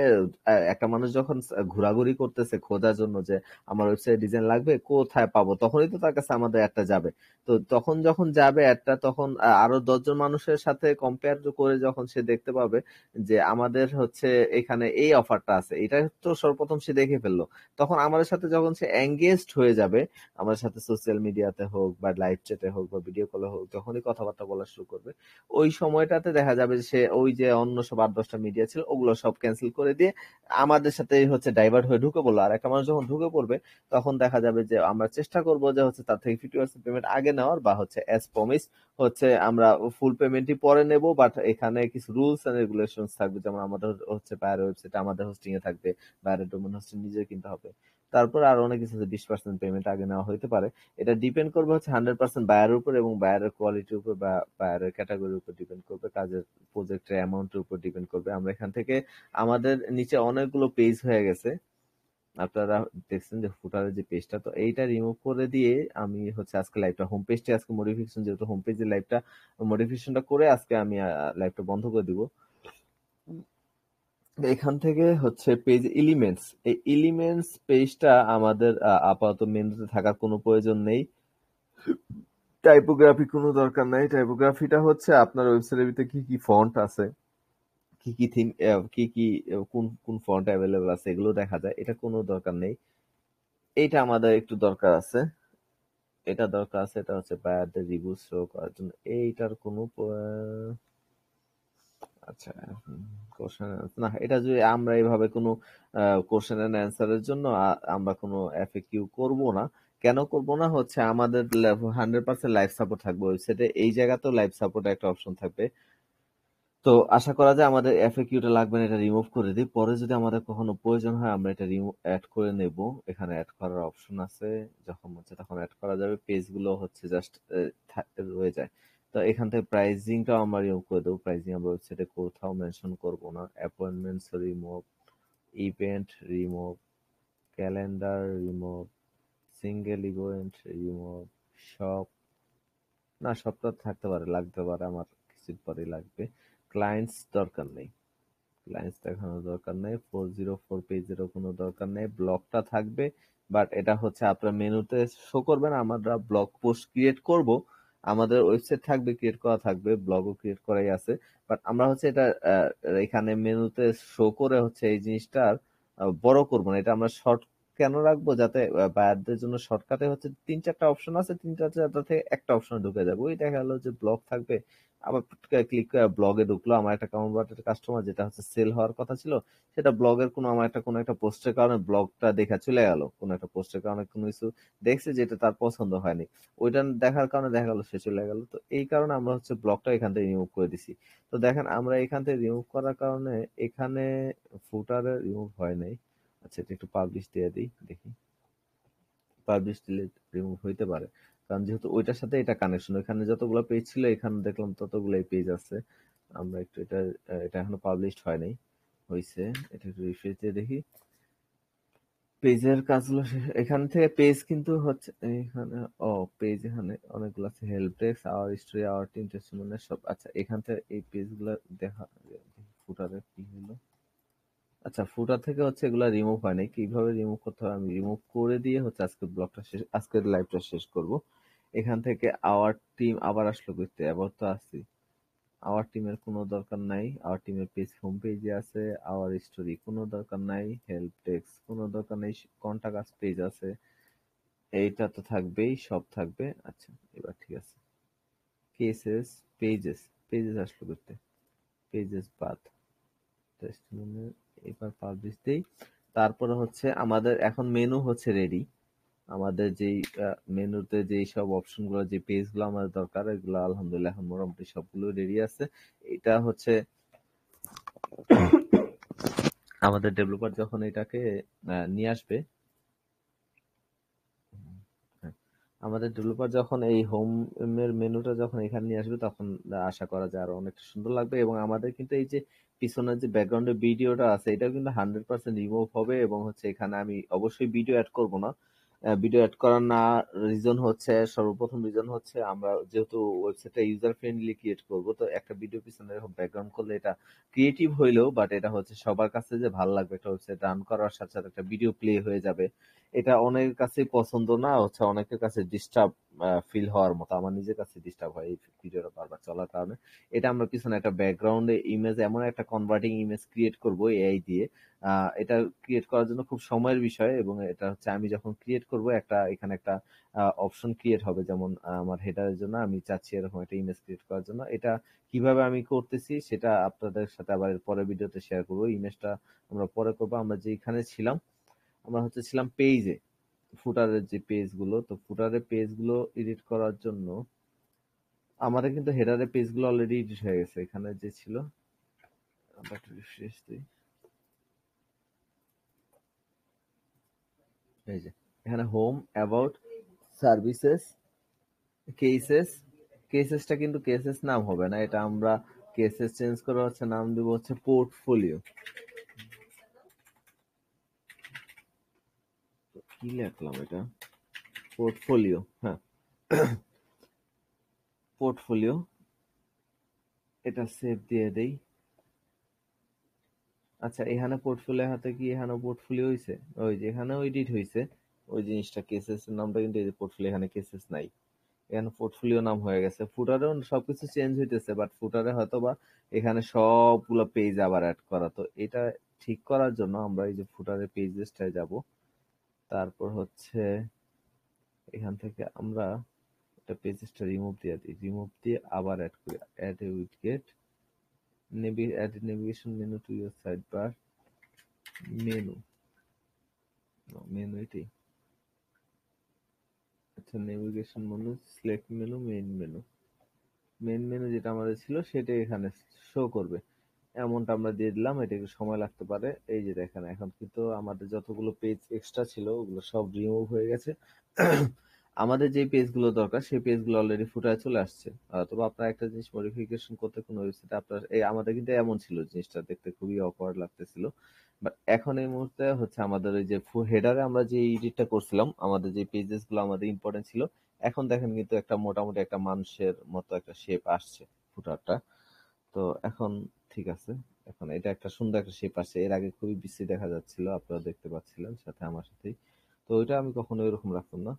একটা মানুষ যখন ঘোরাঘুরি করতেছে খোঁজার জন্য যে আমার ওয়েবসাইট ডিজাইন লাগবে কোথায় পাবো, তখনই তো তার কাছে আমাদের একটা যাবে। তো তখন যখন যাবে একটা, তখন আরো 10 জন মানুষের সাথে কম্পেয়ার করে যখন সে দেখতে পাবে যে আমাদের হচ্ছে এখানে এই অফারটা আছে, এটা তো সর্বপ্রথম সে দেখে ফেললো, তখন আমাদের সাথে যখন সে এঙ্গেজড হয়ে যাবে, আমাদের সাথে সোশ্যাল মিডিয়াতে হোক বা লাইভ চ্যাটে হোক বা ভিডিও কলে হোক, যখনই কথাবার্তা বলা শুরু করবে, ওই সময়টাতে দেখা যাবে যে সে ওই যে অন্য সব 8-10টা মিডিয়া ছিল ওগুলো সব ক্যান্সেল করে দিয়ে আমাদের সাথে হচ্ছে ডাইভার্ট হয়ে ঢুকে পড়লো। আর একটা মানুষ যখন ঢুকে পড়বে তখন দেখা যাবে যে আমরা চেষ্টা করব যে হচ্ছে তার থেকে 50% পেমেন্ট আগে নেওয়ার, বা হচ্ছে অ্যাজ প্রমিস হচ্ছে আমরা ফুল পেমেন্টই পরে নেব, বাট এখানে কিছু রুলস এন্ড রেগুলেশনস থাকবে, যেমন আমাদের হচ্ছে বাইরের ওয়েবসাইট আমাদের হোস্টিং এ থাকবে, বাইরের ডোমেন হোস্টিং নিজে কিনতে হবে, তারপর আর অনেক কিছু আছে, 20% পেমেন্ট আগে নেওয়া হইতে পারে। এটা ডিপেন্ড করবে হচ্ছে 100% বায়ারের উপর এবং বায়ারের কোয়ালিটির উপর বা বায়ারের ক্যাটাগরির উপর ডিপেন্ড করবে, কাজের প্রজেক্টের অ্যামাউন্টের উপর ডিপেন্ড করবে। আমরা এখান থেকে আমাদের নিচে অনেকগুলো পেজ হয়ে গেছে, আপনারা দেখছেন যে ফুটারের যে পেজটা, তো এইটা রিমুভ করে দিয়ে আমি হচ্ছে আজকে লাইভটা হোম পেজটা আজকে মডিফিকেশন, যেহেতু হোম পেজের লাইভটা মডিফিকেশনটা করে আজকে আমি লাইভটা বন্ধ করে দিব। এখান থেকে হচ্ছে পেজ এলিমেন্টস, এই এলিমেন্টস পেজটা আমাদের আপাতত মেনুতে থাকার কোনো প্রয়োজন নেই, টাইপোগ্রাফি কোনো দরকার নাই, টাইপোগ্রাফিটা হচ্ছে আপনার ওয়েবসাইটের ভিতরে কি কি ফন্ট আছে, কি কি থিম, কি কি কোন কোন ফন্ট অ্যাভেলেবল আছে এগুলো দেখা যায়, এটা কোনো দরকার নেই। এইটা আমাদের একটু দরকার আছে, এটা দরকার আছে, এটা হচ্ছে বায়ারদের রিভিউ শো করার জন্য, এইটার কোনো আচ্ছা কোশ্চেন না, এটা যদি আমরা এইভাবে কোনো কোশ্চেন এন্ড অ্যান্সারের জন্য আমরা কোনো এফএকিউ করব না। কেন করব না, হচ্ছে আমাদের 100% লাইভ সাপোর্ট থাকবে ওয়েবসাইটে, এই জায়গাতেও লাইভ সাপোর্ট একটা অপশন থাকবে। তো আশা করা যায় আমাদের এফএকিউটা লাগবে না, এটা রিমুভ করে দিই, পরে যদি আমাদের কখনো প্রয়োজন হয় আমরা এটা অ্যাড করে নেব, এখানে অ্যাড করার অপশন আছে, যখন হচ্ছে তখন অ্যাড করা যাবে, পেজগুলো হচ্ছে জাস্ট রয়ে যায়। তো এখান থেকে প্রাইসিংটাও আমরা রিমুভ করে দেবো, প্রাইসিং আমরা ওয়েবসাইটে কোথাও মেনশন করব না, appointments remove, event remove, calendar remove, single event remove, shop না, সবটা থাকতে পারে, লাগতে পারে, আমার কিছুর পরে লাগবে, ক্লায়েন্টস দরকার নেই, ক্লায়েন্টস দেখানোর দরকার নেই, 404 পেজেরও কোনো দরকার নেই, ব্লগটা থাকবে, বাট এটা হচ্ছে আপনার মেনুতে শো করবে না, আমরা ব্লগ পোস্ট ক্রিয়েট করব, আমাদের ওয়েবসাইট থাকবে, ক্রিয়েট করা থাকবে, ব্লগও ক্রিয়েট করাই আছে, বাট আমরা হচ্ছে এটা এখানে মেনুতে শো করে হচ্ছে এই জিনিসটা বড় করবো না, এটা আমরা শর্ট কেন রাখবো? যাতে বায়ারদের জন্য শর্টকাটে হচ্ছে ৩-৪টা অপশন আছে, ৩-৪টা থেকে একটা অপশনে ঢুকে যাবে। ওই দেখা গেল যে ব্লগ থাকবে, আবার ক্লিক করে ব্লগে ঢুকলো। আমার একটা কনভার্টেড কাস্টমার যেটা হচ্ছে সেল হওয়ার কথা ছিল, সেটা ব্লগের কোনো একটা পোস্টের কারণে ব্লগটা দেখা চলে গেল। কোনো একটা পোস্টের কারণে কোনো কিছু দেখছে যেটা তার পছন্দ হয়নি। ওইটা দেখার কারণে দেখা গেল সে চলে গেল। তো এই কারণে আমরা হচ্ছে ব্লগটা এখান থেকে রিমুভ করে দিছি। তো দেখেন আমরা এখান থেকে রিমুভ করার কারণে এখানে ফুটারে রিমুভ হয় নাই। আচ্ছা, এটা একটু পাবলিশ দিয়ে দিই, দেখি। পাবলিশ দিলে রিমুভ হইতে পারে, কারণ যেহেতু ওইটার সাথে এটা কানেকশন। ওইখানে যতগুলো পেজ ছিল এখানে দেখলাম ততগুলোই পেজ আছে। আমরা একটু এটা এখনো পাবলিশড হয় নাই, হয়েছে। এটা একটু রিফ্রেশ দিয়ে দেখি। পেজের কাজগুলো এখান থেকে পেজ কিন্তু হচ্ছে এখানে। ও, পেজ এখানে অনেকগুলো আছে, help desk, hour story, our team, testimonial সব। আচ্ছা, এখান থেকে এই পেজগুলো দেখা। ফুটারে কি হলো? আচ্ছা, ফুটার থেকে হচ্ছে এগুলা রিমুভ হয় নাই। কিভাবে রিমুভ করতে হয় আমি রিমুভ করে দিয়ে হচ্ছে আজকের লাইভটা শেষ করব। এখান থেকে আওয়ার টিম আবার আসলো করতে, আবার তো আসছি। আওয়ার টিমের কোনো দরকার নাই। আওয়ার টিমের পেজ হোম পেজে আছে। আওয়ার স্টোরি কোনো দরকার নাই। হেল্প ডেস্ক কোনো দরকার নেই। কন্টাক্ট আস পেজ আছে। এইটা তো থাকবেই, সব থাকবে। আচ্ছা, এবার ঠিক আছে। কেসেস, পেজেস, পেজেস আসলো করতে, পেজেস বাদ। টেস্টিমোনিয়াল, এবার পাবলিশ দেই। তারপরে হচ্ছে আমাদের এখন মেনু হচ্ছে রেডি। আমাদের যেই মেনুতে যেই সব অপশনগুলো, যে পেজগুলো আমাদের দরকার, এগুলো আলহামদুলিল্লাহ এখন মোটামুটি সবগুলো রেডি আছে। এটা হচ্ছে আমাদের ডেভেলপার যখন এটাকে নিয়ে আসবে, হ্যাঁ, আমাদের ডেভেলপার যখন এই হোম এর মেনুটা যখন এখানে নিয়ে আসবে, তখন আশা করা যায় আরো অনেক সুন্দর লাগবে। এবং আমাদের কিন্তু এই যে পিছনের যে ব্যাকগ্রাউন্ডের ভিডিওটা আছে, এটাও কিন্তু 100% রিমুভ হবে। এবং হচ্ছে এখানে আমি অবশ্যই ভিডিও অ্যাড করব না। ভিডিও অ্যাড করার না রিজন হচ্ছে, সর্বপ্রথম রিজন হচ্ছে আমরা যেহেতু ওয়েবসাইটটা ইউজার ফ্রেন্ডলি ক্রিয়েট করব, তো একটা ভিডিও পিছনে এরকম ব্যাকগ্রাউন্ড করলে এটা ক্রিয়েটিভ হইলেও, বাট এটা হচ্ছে সবার কাছে যে ভালো লাগবে, একটা ওয়েবসাইট রান করার সাথে সাথে একটা ভিডিও প্লে হয়ে যাবে, এটা অনেকের কাছেই পছন্দ না হচ্ছে, অনেকের কাছে ডিস্টার্ব ফিল হওয়ার মতো। আমার নিজের কাছে ডিস্টার্ব হয় এই ভিডিওটা বারবার চলার কারণে। এটা আমরা পিছনে একটা ব্যাকগ্রাউন্ডে ইমেজ, এমন একটা কনভার্টিং ইমেজ ক্রিয়েট করব এআই দিয়ে। এটা ক্রিয়েট করার জন্য খুব সময়ের বিষয়। এবং এটা হচ্ছে আমি যখন ক্রিয়েট করব, এখানে একটা অপশন ক্রিয়েট হবে। যেমন আমার হেডারের জন্য আমি চাচ্ছি এরকম একটা ইমেজ ক্রিয়েট করার জন্য। এটা কিভাবে আমি করতেছি সেটা আপনাদের সাথে আবার পরের ভিডিওতে শেয়ার করবো। ইমেজটা আমরা পরে করবো। আমরা যেখানে ছিলাম, আমরা হচ্ছে ছিলাম পেজে, ফুটারের যে পেজগুলো। তো ফুটারের পেজগুলো এডিট করার জন্য আমাদের কিন্তু হেডারের পেজগুলো অলরেডি এডিট হয়ে গেছে। এখানে যে ছিল, আমরা একটু রিফ্রেশ দিই। এই যে এখানে হোম, অ্যাবাউট, সার্ভিসেস, কেসেস। কেসেসটা কিন্তু কেসেস নাম হবে না, এটা আমরা কেসেস চেঞ্জ করে হচ্ছে নাম দিব হচ্ছে পোর্টফোলিও। কি লিখলাম এটা? পোর্টফোলিও, হ্যাঁ, পোর্টফোলিও। এটা সেভ দিয়ে দেই। আচ্ছা, এখানে পোর্টফোলিও হাতে কি এখানে পোর্টফোলিও হইছে? ওই যে এখানেও এডিট হইছে ওই জিনিসটা, কেসেস এর নামটা কিন্তু এই যে পোর্টফোলিও, এখানে কেসেস নাই, এখানে পোর্টফোলিও নাম হয়ে গেছে। ফুটারেও সবকিছু চেঞ্জ হইতেছে, বাট ফুটারে হয়তো বা এখানে সবগুলো পেজ আবার অ্যাড করা। তো এটা ঠিক করার জন্য আমরা এই যে ফুটারের পেজেসটায় যাব। তারপর হচ্ছে এখান থেকে আমরা এটা পেজেসটা রিমুভ দিয়ে দিই, রিমুভ দিয়ে আবার অ্যাড করি। Add a widget, add navigation menu to your side bar, menu, menu এটাই। আচ্ছা, navigation menu, select menu, main menu. Main menu যেটা আমাদের ছিল সেটা এখানে শো করবে, এমনটা আমরা দিয়ে দিলাম। এটা একটু সময় লাগতে পারে। এই যে দেখেন, এখন কিন্তু আমাদের যতগুলো পেজ এক্সট্রা ছিল ওগুলো সব রিমুভ হয়ে গেছে। আমাদের যে পেজগুলো দরকার সেই পেজগুলো অলরেডি ফুটায় চলে আসছে। তবে আপনার একটা জিনিস মডিফিকেশন করতে কোনো ওয়েবসাইটে আপনার আমাদের কিন্তু এমন ছিল, জিনিসটা দেখতে খুবই অকওয়ার্ড লাগতেছিল। বাট এখন এই মুহূর্তে হচ্ছে আমাদের ওই যে হেডারে আমরা যে এডিটটা করছিলাম, আমাদের যে পেজেস গুলো আমাদের ইম্পর্টেন্ট ছিল, এখন দেখেন কিন্তু একটা মোটামুটি একটা মানুষের মতো একটা শেপ আসছে ফুটারটা। তো এখন ঠিক আছে, এখন এটা একটা সুন্দর একটা শেপ আসছে। এর আগে খুবই বিশ্রী দেখা যাচ্ছিল, আপনারা দেখতে পাচ্ছিলেন সাথে আমার সাথেই। তো ওইটা আমি কখনো এরকম রাখতাম না।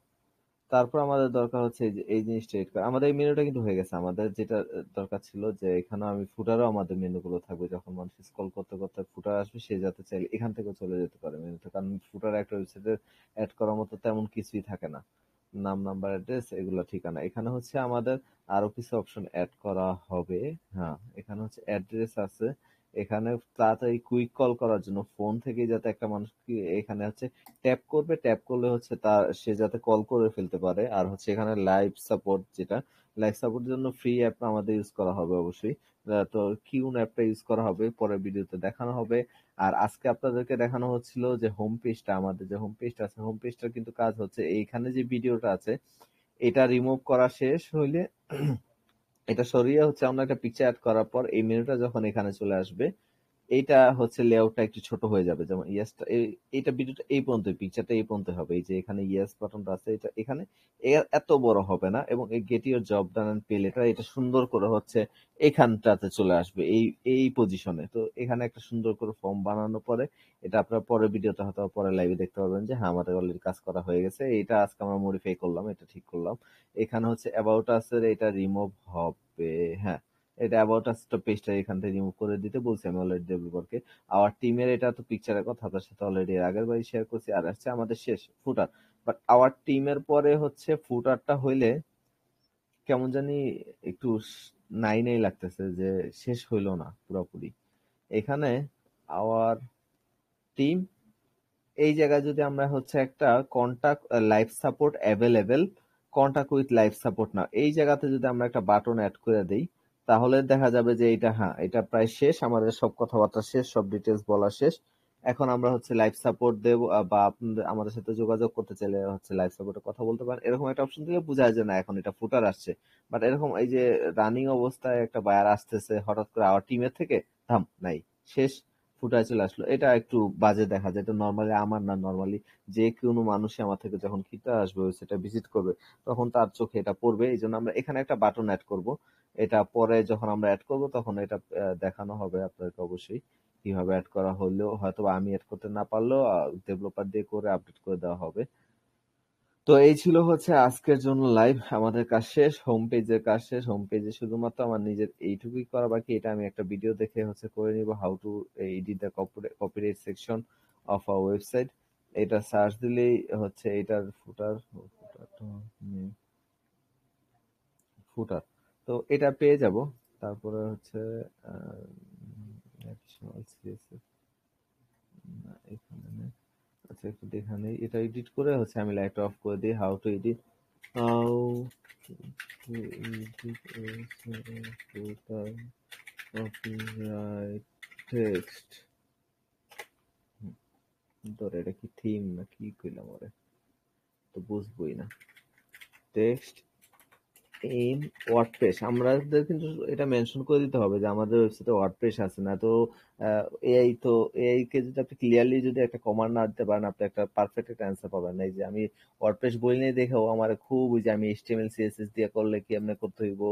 তারপর আমাদের দরকার হচ্ছে এই জিনিসটা এড করা। আমাদের এই মেনুটা কিন্তু হয়ে গেছে। আমাদের যেটা দরকার ছিল যে এখানে আমি ফুটারও আমাদের মেনুগুলো থাকবে, যখন মানুষ স্ক্রল করতে করতে ফুটার আসবে সে যাতে চাইলে এখান থেকে চলে যেতে পারে মেনুতে, কারণ ফুটার একটা ওয়েবসাইটে অ্যাড করার মতো তেমন কিছুই থাকে না। নাম, নাম্বার, অ্যাড্রেস, এগুলো ঠিকানা। এখানে হচ্ছে আমাদের আরো কিছু অপশন অ্যাড করা হবে। হ্যাঁ, এখানে হচ্ছে অ্যাড্রেস আছে। এখানে তাড়াতাড়ি কুইক কল করার জন্য ফোন থেকে যাতে একটা মানুষ এখানে হচ্ছে ট্যাপ করবে, ট্যাপ করলে হচ্ছে তার সে যাতে কল করে ফেলতে পারে। আর হচ্ছে এখানে লাইভ সাপোর্ট, যেটা লাইভ সাপোর্টের জন্য ফ্রি অ্যাপ আমাদের ইউজ করা হবে অবশ্যই। তো কিউন অ্যাপটা ইউজ করা হবে, পরের ভিডিওতে দেখানো হবে। আর আজকে আপনাদেরকে দেখানো হচ্ছিল যে হোম পেজটা, আমাদের যে হোম পেজটা আছে, হোম পেজটার কিন্তু কাজ হচ্ছে এইখানে যে ভিডিওটা আছে এটা রিমুভ করা শেষ হইলে এটা সরিয়ে হচ্ছে আমরা একটা পিকচার অ্যাড করার পর এই মেনুটা যখন এখানে চলে আসবে, এইটা হচ্ছে লেআউটটা একটু ছোট হয়ে যাবে। যেমন ইয়েসটা এইটা ভিডিওটা এই পর্যন্ত, পিকচারটা এই পর্যন্ত হবে। এই যে এখানে ইয়েস বাটনটা আছে, এটা এখানে এত বড় হবে না। এবং এই get your job done and pay later এটা সুন্দর করে হচ্ছে এখানটাতে চলে আসবে, এই এই পজিশনে। তো এখানে একটা সুন্দর করে ফর্ম বানানোর পরে এটা আপনার পরের ভিডিওতে হয়তো পরে লাইভে দেখতে পারবেন যে হ্যাঁ আমাদের অলরেডি কাজ করা হয়ে গেছে। এটা আজকে আমরা মডিফাই করলাম, এটা ঠিক করলাম। এখানে হচ্ছে অ্যাবাউট আস এর এটা রিমুভ হবে। হ্যাঁ, এটা অ্যাবাউট আস পেজটা এখান থেকে রিমুভ করে দিতে বলছি আমি অলরেডি ডেভেলপারকে। আওয়ার টিমের এটা তো পিকচারের কথা আপনার সাথে অলরেডি এর আগের বারই শেয়ার করছি। আর হচ্ছে আমাদের শেষ ফুটার। বাট আওয়ার টিমের পরে হচ্ছে ফুটারটা হইলে কেমন জানি একটু নাই নাই লাগতেছে, যে শেষ হইলো না পুরোপুরি। এখানে আওয়ার টিম, এই জায়গায় যদি আমরা হচ্ছে একটা contact life support available, contact with life support না, এই জায়গাতে যদি আমরা একটা বাটন অ্যাড করে দিই, তাহলে দেখা যাবে যে এটা, হ্যাঁ এটা প্রায় শেষ, আমাদের সব কথাবার্তা শেষ, সব ডিটেলস বলা শেষ। এখন আমরা হচ্ছে লাইফ সাপোর্ট দেব, বা আপনাদের আমাদের সাথে যোগাযোগ করতে চাইলে হচ্ছে লাইফ সাপোর্টে কথা বলতে পারেন, এরকম একটা অপশন দিলে বোঝা যায় না এখন এটা ফুটার আসছে। বাট এরকম এই যে রানিং অবস্থায় একটা বায়ার আসতেছে হঠাৎ করে আমার টিমের থেকে, থাম নাই, শেষ, ফুটায় চলে আসলো, এটা একটু বাজে দেখা যায়। এটা নর্মালি আমার না, নর্মালি যে কোনো মানুষই আমার থেকে যখন কিনতে আসবে সেটা ভিজিট করবে তখন তার চোখে এটা পড়বে। এই জন্য আমরা এখানে একটা বাটন অ্যাড করব। এটা পরে যখন আমরা অ্যাড করব তখন এটা দেখানো হবে আপনাদেরকে অবশ্যই কিভাবে অ্যাড করা হলেও, হয়তো আমি অ্যাড করতে না পারলেও ডেভেলপার দিয়ে করে আপডেট করে দেওয়া হবে। তো এই ছিল হচ্ছে আজকের জন্য লাইভ। আমাদের কাজ শেষ, হোম পেজের কাজ শেষ। হোম পেজে শুধুমাত্র আমার নিজের এইটুকুই করা বাকি, এটা আমি একটা ভিডিও দেখে হচ্ছে করে নিব, how to edit the copyright section of our website. এটা সার্চ দিলেই হচ্ছে এটার ফুটার, ফুটার, তো এটা পেয়ে যাব। তারপরে হচ্ছে additional CSS, না এখানে নেই। আচ্ছা একটু দেখে নেই, এটা এডিট করে হচ্ছে আমি লাইটটা অফ করে দিই। How to edit, how to edit a footer copyright text। ধর এটা কি থিম না কি কইলাম, ওরে তো বুঝবোই না। টেক্সট ইন ওয়ার্ডপ্রেস, আমাদের কিন্তু এটা মেনশন করে দিতে হবে যে আমাদের ওয়েবসাইটে ওয়ার্ডপ্রেস আছে না তো। এআই তো, এআই কে যদি আপনি ক্লিয়ারলি যদি একটা কমান্ড না দিতে পারেন, আপনি একটা পারফেক্ট একটা অ্যান্সার পাবেন না। এই যে আমি ওয়ার্ডপ্রেস বই নিয়ে দেখেও আমার খুব ওই যে আমি এইচটিএমএল সিএসএস দিয়ে করলে কেমনে করতে হইব,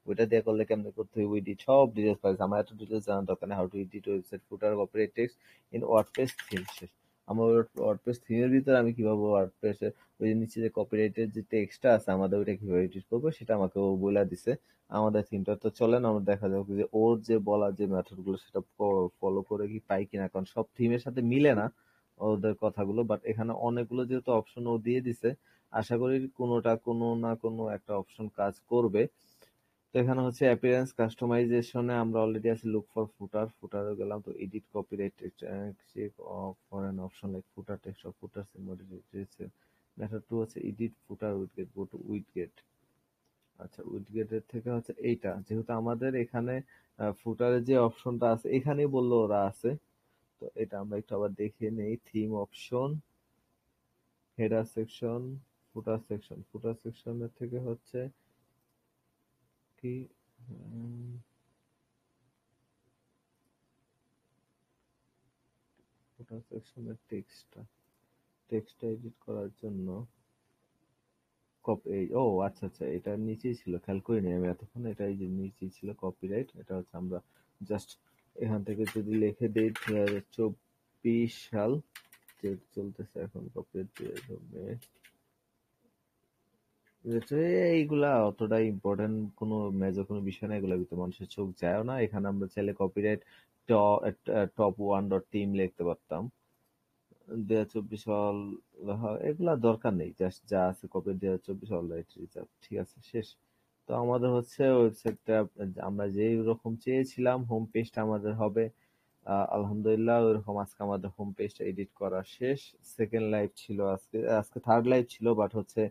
ওইটা দিয়ে করলে কেমনে করতে হইব, এডিট সব ডিটেলস পাইছে। আমার এত ডিটেলস জানার দরকার নেই। How to edit website footer copyright text in WordPress theme. শেষ। আমার ওয়ার্ডপ্রেস থিমের ভিতরে আমি কিভাবে ওয়ার্ডপ্রেস ওই যে নিচে যে কপিরাইটের যে টেক্সটটা আছে আমাদের, ওইটা কিভাবে এডিট করবো সেটা আমাকে ও বলে দিছে। আমাদের থিমটা তো চলে না, আমরা দেখা যাবে যে ওর যে বলা যে মেথড গুলো সেটা ফলো করে কি পাই কিনা, কারণ সব থিমের সাথে মিলে না ওদের কথাগুলো। বাট এখানে অনেকগুলো যেহেতু অপশন ও দিয়ে দিছে, আশা করি কোনোটা কোনো না কোনো একটা অপশন কাজ করবে। তো এখানে হচ্ছে অ্যাপিয়ারেন্স কাস্টমাইজেশনে আমরা অলরেডি আছি, লুক ফর ফুটার, ফুটারে গেলাম। তো edit copyright text check for an option like footer text of footer symbolic. Method two হচ্ছে edit footer widget, go to widget. আচ্ছা উইডগেটের থেকে হচ্ছে এইটা, যেহেতু আমাদের এখানে ফুটারের যে অপশনটা আছে এখানেই বললো ওরা আছে। তো এটা আমরা একটু আবার দেখে নেই, theme option, header section, footer section. Footer সেকশনের থেকে হচ্ছে কি, ফুটার সেকশনের টেক্সটটা এডিট করার জন্য এই ও আচ্ছা আচ্ছা, এটা নিচেই ছিল, খেয়াল করিনি আমি এতক্ষণ। এটা এই যে নিচেই ছিল কপিরাইট, এটা হচ্ছে আমরা জাস্ট এখান থেকে যদি লিখে দিই 2024 সাল যে চলতেছে এখন, কপিরাইট দিয়ে যেহেতু এইগুলা অতটা ইম্পর্টেন্ট কোনো মেজর কোনো বিষয় না, এগুলোর ভিতরে মানুষের চোখ যায়ও না। এখানে আমরা চাইলে কপিরাইট টপ 1.টিম লিখতে পারতাম। 2024 অল, এগুলা দরকার নেই, জাস্ট যা আছে কপি 2024 অল রাইট রিজার্ভ, ঠিক আছে, শেষ। তো আমাদের হচ্ছে ওয়েবসাইটটা আমরা যেই রকম চেয়েছিলাম, হোম পেজটা আমাদের হবে। আলহামদুলিল্লাহ ওইরকম আজকে আমাদের হোম পেজটা এডিট করা শেষ। সেকেন্ড লাইভ ছিল আজকে, আজকে থার্ড লাইভ ছিল, বাট হচ্ছে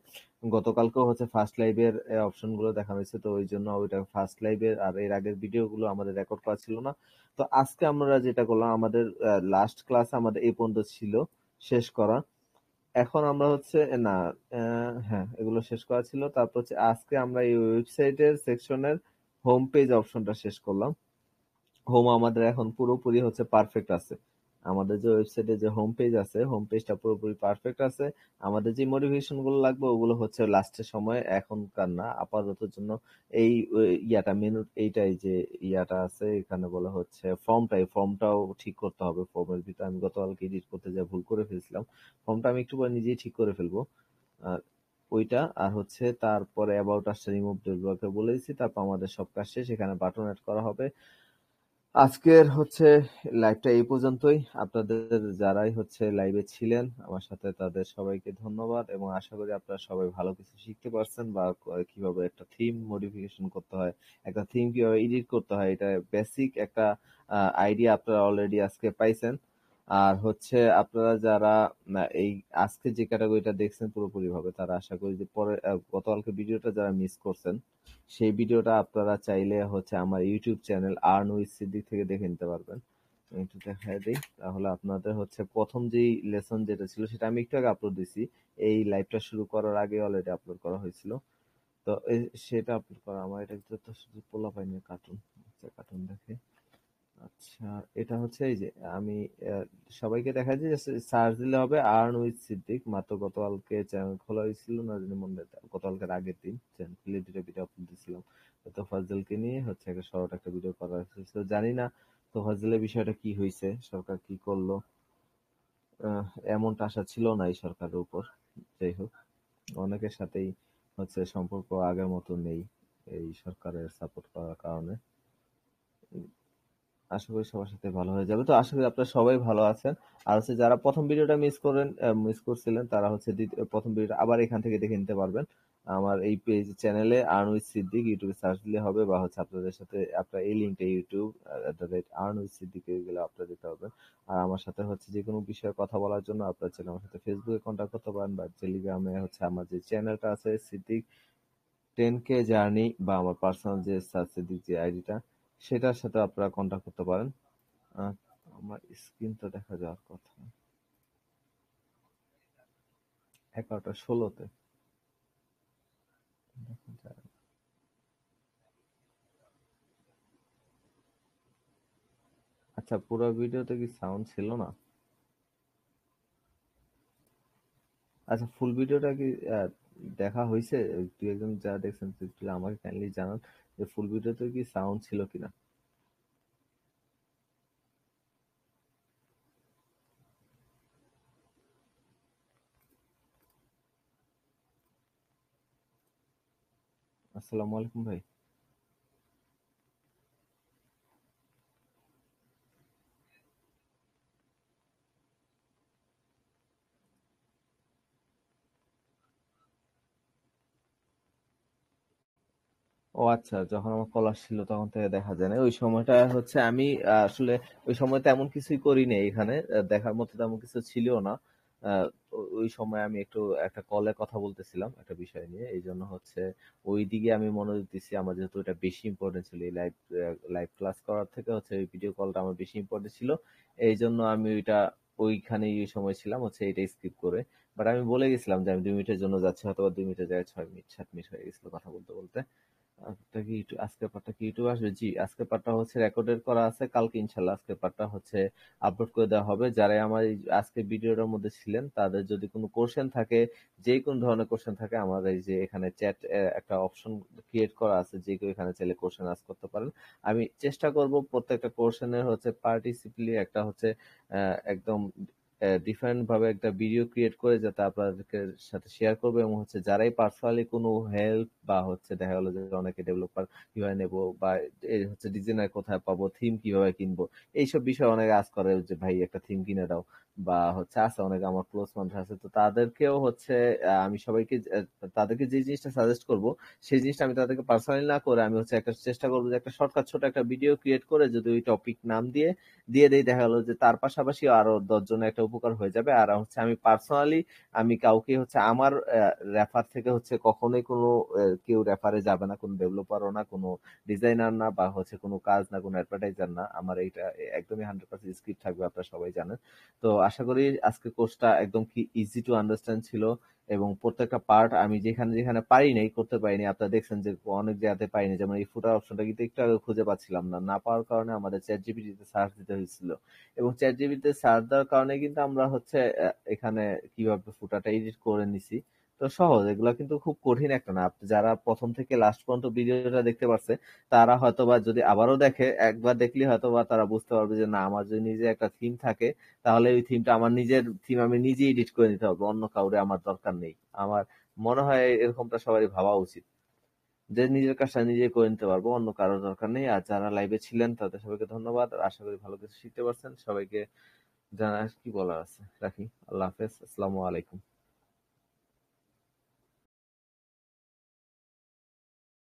গতকালকেও হচ্ছে ফার্স্ট লাইভের অপশন গুলো দেখানো হয়েছে, তো ওই জন্য ওইটা ফার্স্ট লাইভের আর এর আগের ভিডিও গুলো আমাদের রেকর্ড করা ছিল না। তো আজকে আমরা যেটা করলাম, আমাদের লাস্ট ক্লাস আমাদের এই পর্যন্ত ছিল শেষ করা। এখন আমরা হচ্ছে না, হ্যাঁ এগুলো শেষ করা ছিল। তারপর হচ্ছে আজকে আমরা এই ওয়েবসাইটের সেকশনের হোম পেজ অপশনটা শেষ করলাম। হোম আমাদের এখন পুরোপুরি হচ্ছে পারফেক্ট আছে। আমাদের যে ওয়েবসাইটে যে হোম পেজ আছে, হোম পেজটা পুরোপুরি পারফেক্ট আছে। আমাদের যে মডিফিকেশন গুলো লাগবে ওগুলো হচ্ছে লাস্টের সময়, এখনকার না, আপাতত জন্য। এই ইয়াটা মেনু, এইটাই যে ইয়াটা আছে এখানে বলা হচ্ছে ফর্মটাও ঠিক করতে হবে। ফর্মের ভিতরে আমি গতকালকে এডিট করতে যা ভুল করে ফেলছিলাম, ফর্মটা আমি একটু পরে নিজেই ঠিক করে ফেলবো। আর ওইটা আর হচ্ছে তারপরে অ্যাবাউট আসটা রিমুভ ডেভেলপারকে বলে দিচ্ছি, তারপর আমাদের সব কাজ শেষ, এখানে বাটন অ্যাড করা হবে। আজকের হচ্ছে লাইভটা এই পর্যন্তই। আপনাদের যারাই হচ্ছে লাইভে ছিলেন আমার সাথে, তাদের সবাইকে ধন্যবাদ, এবং আশা করি আপনারা সবাই ভালো কিছু শিখতে পারছেন, বা কিভাবে একটা থিম মডিফিকেশন করতে হয়, একটা থিম কিভাবে এডিট করতে হয়, এটা বেসিক একটা আইডিয়া আপনারা অলরেডি আজকে পাইছেন। আর হচ্ছে আপনারা যারা এই আজকে যে ক্যাটাগরিটা দেখছেন পুরোপুরি ভাবে, তারা আশা করি যে পরে গতকালকে ভিডিওটা যারা মিস করছেন, সেই ভিডিওটা আপনারা চাইলে হচ্ছে আমার YouTube channel earn with Siddique থেকে দেখে নিতে পারবেন। আমি একটু দেখাই দিই, তাহলে আপনাদের হচ্ছে প্রথম যেই লেসন যেটা ছিল সেটা আমি একটু আগে আপলোড দিছি, এই লাইভটা শুরু করার আগে অলরেডি আপলোড করা হয়েছিল। তো সেটা আপলোড করা আমার, এটা তো শুধু পোলা পাইনি কার্টুন, কার্টুন দেখে। আচ্ছা, এটা হচ্ছে এই যে আমি আহ, সবাইকে দেখা যায়, সার্চ দিলে হবে আর্ন উইথ সিদ্দিক। মাত্র গতকালকে চ্যানেল খোলা হয়েছিল না, জানি মনে নেই, গতকালকের আগের দিন চ্যানেল খুলে দুটো ভিডিও আপলোড দিয়েছিলাম। তো ফাজলকে নিয়ে হচ্ছে একটা শর্ট একটা ভিডিও করা হয়েছে, তো জানি না তো ফাজলের বিষয়টা কি হয়েছে, সরকার কি করলো। এমনটা আশা ছিল না এই সরকারের উপর। যাই হোক, অনেকের সাথেই হচ্ছে সম্পর্ক আগের মতো নেই এই সরকারের সাপোর্ট করার কারণে। আশা করি সবার সাথে ভালো হয়ে যাবে। তো আশা করি আপনারা সবাই ভালো আছেন। আর হচ্ছে যারা প্রথম ভিডিওটা মিস করছিলেন, তারা হচ্ছে প্রথম ভিডিওটা আবার এখান থেকে দেখে নিতে পারবেন। আমার এই পেজ চ্যানেলে আর্ন উইথ সিদ্দিক ইউটিউবে সার্চ দিলে হবে, বা হচ্ছে আপনাদের সাথে আপনার এই লিঙ্কটা ইউটিউব আর্ন উইথ সিদ্দিকে গেলে আপনারা দিতে পারবেন। আর আমার সাথে হচ্ছে যে কোনো বিষয়ে কথা বলার জন্য আপনারা চাইলে আমার সাথে ফেসবুকে কন্ট্যাক্ট করতে পারেন, বা টেলিগ্রামে হচ্ছে আমার যে চ্যানেলটা আছে সিদ্দিক 10K জার্নি, বা আমার পার্সোনাল যে সার্চ সিদ্দিক যে আইডিটা, সেটার সাথে আপনারা কন্ট্যাক্ট করতে পারেন। আহ, আমার স্ক্রিন তো দেখা যাওয়ার কথা 11টা 16-তে দেখা যায়। আচ্ছা, পুরো ভিডিওতে কি সাউন্ড ছিল না? আচ্ছা, ফুল ভিডিওটা কি আহ, দেখা হয়েছে? দু একজন যারা দেখছেন একটু আমাকে কাইন্ডলি জানান যে ফুল ভিডিওতে কি সাউন্ড ছিল কিনা। আসসালামু আলাইকুম ভাই। ও আচ্ছা, যখন আমার কল আসছিল তখন থেকে দেখা যায় না। ওই সময়টা হচ্ছে আমি আসলে ওই সময় তেমন কিছুই করি নাই এখানে, দেখার মতো তেমন কিছু ছিল না। ওই সময় আমি একটু একটা কলে কথা বলতেছিলাম একটা বিষয় নিয়ে, এই জন্য হচ্ছে ওই দিকে আমি মনোযোগ দিচ্ছি। আমার যেহেতু এটা বেশি ইম্পর্টেন্ট ছিল, এই লাইভ লাইভ ক্লাস করার থেকে হচ্ছে ওই ভিডিও কলটা আমার বেশি ইম্পর্টেন্ট ছিল। এই জন্য আমি ওইটা ওইখানে এই সময় ছিলাম হচ্ছে এটা স্কিপ করে। বাট আমি বলে গেছিলাম যে আমি 2 মিনিটের জন্য যাচ্ছি, হয়তো 2 মিনিটের জায়গায় 6 মিনিট 7 মিনিট হয়ে গেছিল কথা বলতে বলতে। আজকের পার্টটা কি ইউটিউবে আসবে? জি, আজকের পার্টটা হচ্ছে রেকর্ডেড করা আছে, কালকে ইনশাল্লাহ আজকের পার্টটা হচ্ছে আপলোড করে দেওয়া হবে। যারাই আমার এই আজকের ভিডিওটার মধ্যে ছিলেন, তাদের যদি কোনো কোশ্চেন থাকে, যে কোনো ধরনের কোশ্চেন থাকে, আমার এই যে এখানে চ্যাট একটা অপশন ক্রিয়েট করা আছে, যে কেউ এখানে চাইলে কোশ্চেন আস্ক করতে পারেন। আমি চেষ্টা করব প্রত্যেকটা কোশ্চেনের হচ্ছে পার্টিসিপেটলি একটা হচ্ছে একদম ডিফারেন্ট ভাবে একটা ভিডিও ক্রিয়েট করে যাতে আপনাদেরকে সাথে শেয়ার করবো, এবং হচ্ছে যারাই পার্সোনালি কোনো হেল্প বা হচ্ছে দেখা গেলো যে অনেকে ডেভেলপার কিভাবে নেবো বা এই হচ্ছে ডিজাইনার কোথায় পাবো, থিম কিভাবে কিনবো, এইসব বিষয়ে অনেকে আজ করে যে ভাই একটা থিম কিনে দাও, বা হচ্ছে আছে অনেকে আমার ক্লোজ মানুষ আছে, তো তাদেরকেও হচ্ছে আমি সবাইকে তাদেরকে যে জিনিসটা সাজেস্ট করব সেই জিনিসটা আমি তাদেরকে পার্সোনালি না করে আমি হচ্ছে একটা চেষ্টা করবো যে একটা শর্টকাট ছোট একটা ভিডিও ক্রিয়েট করে যদি ওই টপিক নাম দিয়ে দিয়ে দেই, দেখা গেলো যে তার পাশাপাশি আরো 10 জনের একটা উপকার হয়ে যাবে। আর হচ্ছে আমি পার্সোনালি আমি কাউকে হচ্ছে আমার রেফার থেকে হচ্ছে কখনোই কোনো কেউ রেফারে যাবে না, কোনো ডেভেলপারও না, কোনো ডিজাইনার না, বা হচ্ছে কোনো কাজ না, কোনো অ্যাডভার্টাইজার না। আমার এইটা একদমই 100% স্ক্রিপ্ট থাকবে, আপনারা সবাই জানেন। তো আশা করি আজকে কোর্সটা একদম কি ইজি টু আন্ডারস্ট্যান্ড ছিল, এবং প্রত্যেকটা পার্ট আমি যেখানে যেখানে পারি নাই করতে পারিনি, আপনারা দেখছেন যে অনেক জায়গাতে পাইনি, যেমন এই ফুটার অপশনটা কিন্তু একটু আগে খুঁজে পাচ্ছিলাম না, না পাওয়ার কারণে আমাদের চ্যাট জিপিটিতে সার্চ দিতে হয়েছিল, এবং চ্যাট জিপিটিতে সার্চ দেওয়ার কারণে কিন্তু আমরা হচ্ছে এখানে কিভাবে ফুটাটা এডিট করে নিছি। তো সহজ, এগুলা কিন্তু খুব কঠিন একটা না। আপনি যারা প্রথম থেকে লাস্ট পর্যন্ত ভিডিওটা দেখতে পারছে তারা হয়তোবা যদি আবারও দেখে, একবার দেখলে হয়তোবা তারা বুঝতে পারবে যে না, আমার যদি নিজে একটা থিম থাকে তাহলে ওই থিমটা আমার নিজের থিম, আমি নিজে এডিট করে নিতে হবে, অন্য কাউরে আমার দরকার নেই। আমার মনে হয় এরকমটা সবারই ভাবা উচিত, যে নিজের কাজটা নিজে করে নিতে পারবো, অন্য কারোর দরকার নেই। আর যারা লাইভে ছিলেন তাদের সবাইকে ধন্যবাদ, আর আশা করি ভালো কিছু শিখতে পারছেন। সবাইকে জানা কি বলার আছে, রাখি। আল্লাহ হাফেজ, আসসালামু আলাইকুম।